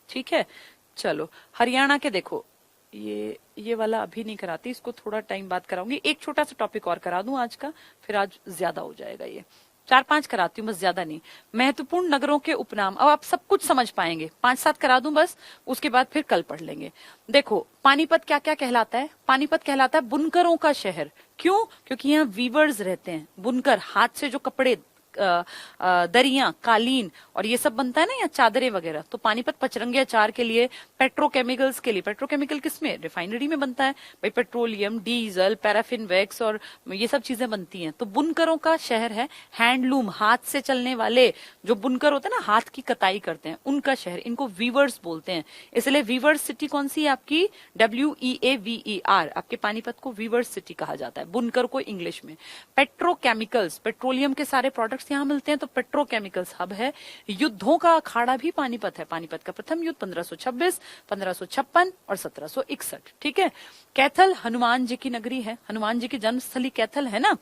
ठीक है, चलो हरियाणा के देखो, ये वाला अभी नहीं कराती, इसको थोड़ा टाइम बाद कराऊंगी। एक छोटा सा टॉपिक और करा दूं आज का, फिर आज ज्यादा हो जाएगा। ये 4-5 कराती हूँ बस, ज्यादा नहीं। महत्वपूर्ण नगरों के उपनाम, अब आप सब कुछ समझ पाएंगे, 5-7 करा दूं बस, उसके बाद फिर कल पढ़ लेंगे। देखो पानीपत क्या क्या कहलाता है? पानीपत कहलाता है बुनकरों का शहर। क्यों? क्योंकि यहाँ वीवर्स रहते हैं, बुनकर, हाथ से जो कपड़े, दरियां, कालीन और ये सब बनता है ना, या चादरें वगैरह। तो पानीपत पचरंगे अचार के लिए, पेट्रोकेमिकल्स के लिए, पेट्रोकेमिकल किसमें? रिफाइनरी में बनता है भाई, पेट्रोलियम, डीजल, पैराफिन वैक्स और ये सब चीजें बनती हैं। तो बुनकरों का शहर है। हैंडलूम, हाथ से चलने वाले जो बुनकर होते हैं ना, हाथ की कताई करते हैं, उनका शहर, इनको वीवर्स बोलते हैं। इसलिए वीवर्स सिटी कौन सी है आपकी? WEAVER। आपके पानीपत को वीवर्स सिटी कहा जाता है, बुनकर को इंग्लिश में। पेट्रोकेमिकल्स, पेट्रोलियम के सारे प्रोडक्ट्स यहाँ मिलते हैं, तो पेट्रोकेमिकल्स हब है। युद्धों का अखाड़ा भी पानीपत है। पानीपत का प्रथम युद्ध 1526, 1556 और 1761। ठीक है। कैथल हनुमान जी की नगरी है, हनुमान जी की जन्मस्थली कैथल है ना।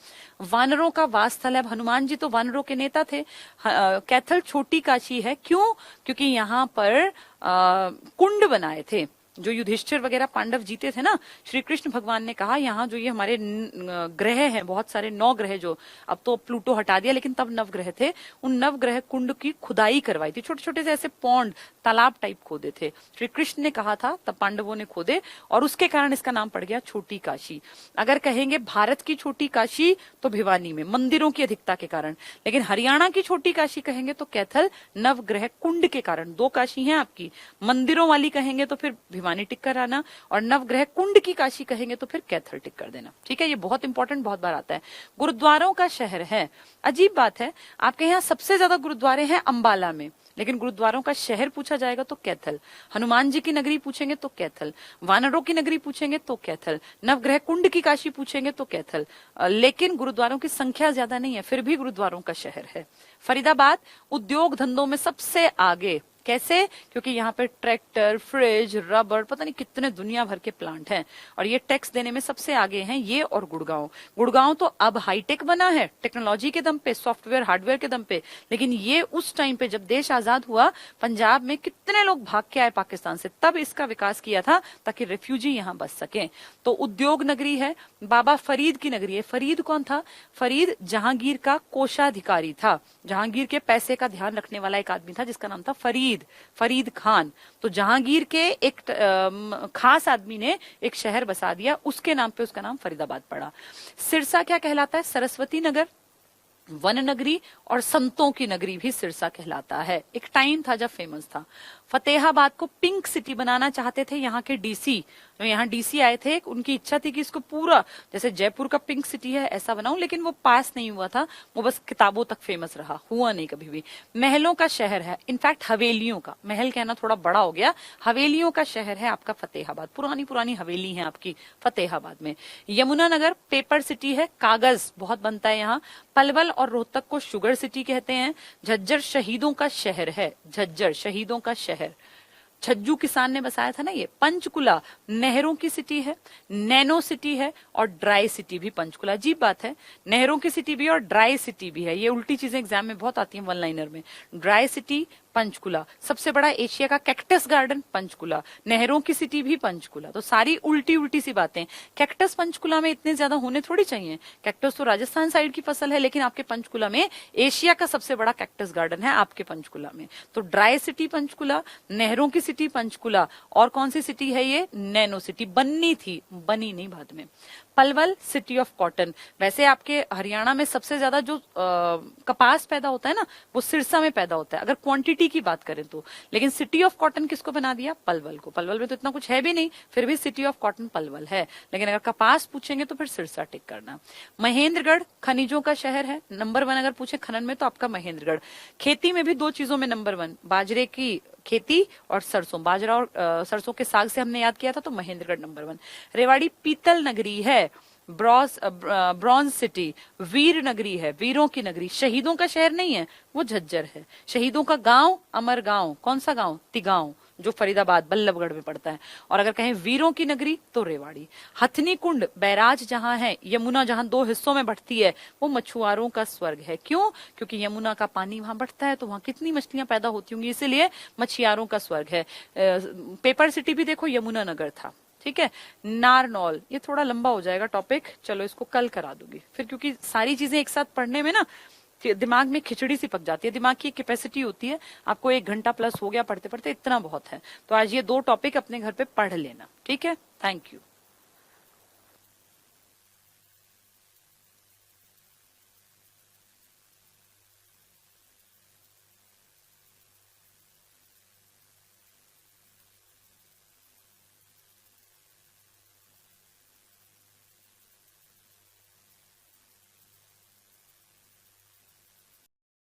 वानरों का वासस्थल है, हनुमान जी तो वानरों के नेता थे। कैथल छोटी काशी है। क्यों? क्योंकि यहाँ पर कुंड बनाए थे। जो युधिष्ठिर वगैरह पांडव जीते थे ना, श्री कृष्ण भगवान ने कहा यहाँ जो ये हमारे ग्रह हैं, बहुत सारे 9 ग्रह, जो अब तो प्लूटो हटा दिया, लेकिन तब नवग्रह थे, उन नवग्रह कुंड की खुदाई करवाई थी। छोटे छोटे से ऐसे पौंड, तालाब टाइप खोदे थे, श्री कृष्ण ने कहा था, तब पांडवों ने खोदे और उसके कारण इसका नाम पड़ गया छोटी काशी। अगर कहेंगे भारत की छोटी काशी तो भिवानी में, मंदिरों की अधिकता के कारण। लेकिन हरियाणा की छोटी काशी कहेंगे तो कैथल, नवग्रह कुंड के कारण। 2 काशी हैं आपकी। मंदिरों वाली कहेंगे तो फिर भिवानी टिक कर आना, और नवग्रह कुंड की काशी कहेंगे तो फिर कैथल टिक कर देना। ठीक है, ये बहुत इंपॉर्टेंट, बहुत बार आता है। गुरुद्वारों का शहर है। अजीब बात है, आपके यहाँ सबसे ज्यादा गुरुद्वारे हैं अंबाला में, लेकिन गुरुद्वारों का शहर पूछा जाएगा तो कैथल। हनुमान जी की नगरी पूछेंगे तो कैथल, वानरों की नगरी पूछेंगे तो कैथल, नवग्रह कुंड की काशी पूछेंगे तो कैथल। लेकिन गुरुद्वारों की संख्या ज्यादा नहीं है, फिर भी गुरुद्वारों का शहर है। फरीदाबाद उद्योग धंधों में सबसे आगे, कैसे? क्योंकि यहाँ पे ट्रैक्टर, फ्रिज, रबर, पता नहीं कितने दुनिया भर के प्लांट हैं और ये टैक्स देने में सबसे आगे हैं ये और गुड़गांव। गुड़गांव तो अब हाईटेक बना है टेक्नोलॉजी के दम पे, सॉफ्टवेयर हार्डवेयर के दम पे, लेकिन ये उस टाइम पे जब देश आजाद हुआ, पंजाब में कितने लोग भाग के आए पाकिस्तान से, तब इसका विकास किया था ताकि रेफ्यूजी यहाँ बस सके। तो उद्योग नगरी है, बाबा फरीद की नगरी है। फरीद कौन था? फरीद जहांगीर का कोषाधिकारी था, जहांगीर के पैसे का ध्यान रखने वाला एक आदमी था जिसका नाम था फरीद खान। तो जहांगीर के एक खास आदमी ने एक शहर बसा दिया, उसके नाम पे उसका नाम फरीदाबाद पड़ा। सिरसा क्या कहलाता है? सरस्वती नगर, वन नगरी और संतों की नगरी भी सिरसा कहलाता है। एक टाइम था जब फेमस था। फतेहाबाद को पिंक सिटी बनाना चाहते थे यहाँ के डीसी, यहाँ डीसी आए थे, उनकी इच्छा थी कि इसको पूरा जैसे जयपुर का पिंक सिटी है ऐसा बनाऊं, लेकिन वो पास नहीं हुआ था, वो बस किताबों तक फेमस रहा, हुआ नहीं कभी भी। महलों का शहर है, इनफैक्ट हवेलियों का, महल कहना थोड़ा बड़ा हो गया, हवेलियों का शहर है आपका फतेहाबाद, पुरानी पुरानी हवेली है आपकी फतेहाबाद में। यमुनानगर पेपर सिटी है, कागज बहुत बनता है यहाँ। पलवल और रोहतक को शुगर सिटी कहते हैं। झज्जर शहीदों का शहर है, झज्जर शहीदों का शहर, छज्जू किसान ने बसाया था ना ये। पंचकुला नहरों की सिटी है, नैनो सिटी है और ड्राई सिटी भी पंचकुला। अजीब बात है, नहरों की सिटी भी और ड्राई सिटी भी है, ये उल्टी चीजें एग्जाम में बहुत आती हैं वन लाइनर में। ड्राई सिटी पंचकुला, सबसे बड़ा एशिया का कैक्टस गार्डन पंचकुला, नहरों की सिटी भी पंचकुला। तो सारी उल्टी उल्टी सी बातें। कैक्टस पंचकुला में इतने ज्यादा होने थोड़ी चाहिए, कैक्टस तो राजस्थान साइड की फसल है, लेकिन आपके पंचकुला में एशिया का सबसे बड़ा कैक्टस गार्डन है आपके पंचकुला में। तो ड्राई सिटी पंचकुला, नहरों की सिटी पंचकुला, और कौन सी सिटी है ये? नैनो सिटी, बननी थी, बनी नहीं बाद में। पलवल सिटी ऑफ कॉटन, वैसे आपके हरियाणा में सबसे ज्यादा जो कपास पैदा होता है ना वो सिरसा में पैदा होता है अगर क्वांटिटी की बात करें तो, लेकिन सिटी ऑफ कॉटन किसको बना दिया? पलवल को। पलवल में तो इतना कुछ है भी नहीं, फिर भी सिटी ऑफ कॉटन पलवल है, लेकिन अगर कपास पूछेंगे तो फिर सिरसा टिक करना। महेंद्रगढ़ खनिजों का शहर है, नंबर 1 अगर पूछे खनन में तो आपका महेंद्रगढ़। खेती में भी 2 चीजों में नंबर 1, बाजरे की खेती और सरसों, बाजरा और सरसों के साग से हमने याद किया था, तो महेंद्रगढ़ नंबर 1। रेवाड़ी पीतल नगरी है, ब्रॉन्ज सिटी, वीर नगरी है, वीरों की नगरी। शहीदों का शहर नहीं है, वो झज्जर है। शहीदों का गांव अमर गांव, कौन सा गांव? तिगांव, जो फरीदाबाद बल्लभगढ़ में पड़ता है। और अगर कहें वीरों की नगरी तो रेवाड़ी। हथनी कुंड बैराज जहां है, यमुना जहां 2 हिस्सों में बढ़ती है, वो मछुआरों का स्वर्ग है। क्यों? क्योंकि यमुना का पानी वहां बढ़ता है तो वहां कितनी मछलियां पैदा होती होंगी, इसीलिए मछुआरों का स्वर्ग है। पेपर सिटी भी देखो यमुनानगर था। ठीक है। नारनौल, ये थोड़ा लंबा हो जाएगा टॉपिक, चलो इसको कल करा दूंगी फिर, क्योंकि सारी चीजें एक साथ पढ़ने में ना दिमाग में खिचड़ी सी पक जाती है। दिमाग की कैपेसिटी होती है, आपको 1 घंटा प्लस हो गया पढ़ते पढ़ते, इतना बहुत है। तो आज ये 2 टॉपिक अपने घर पे पढ़ लेना, ठीक है। Thank you.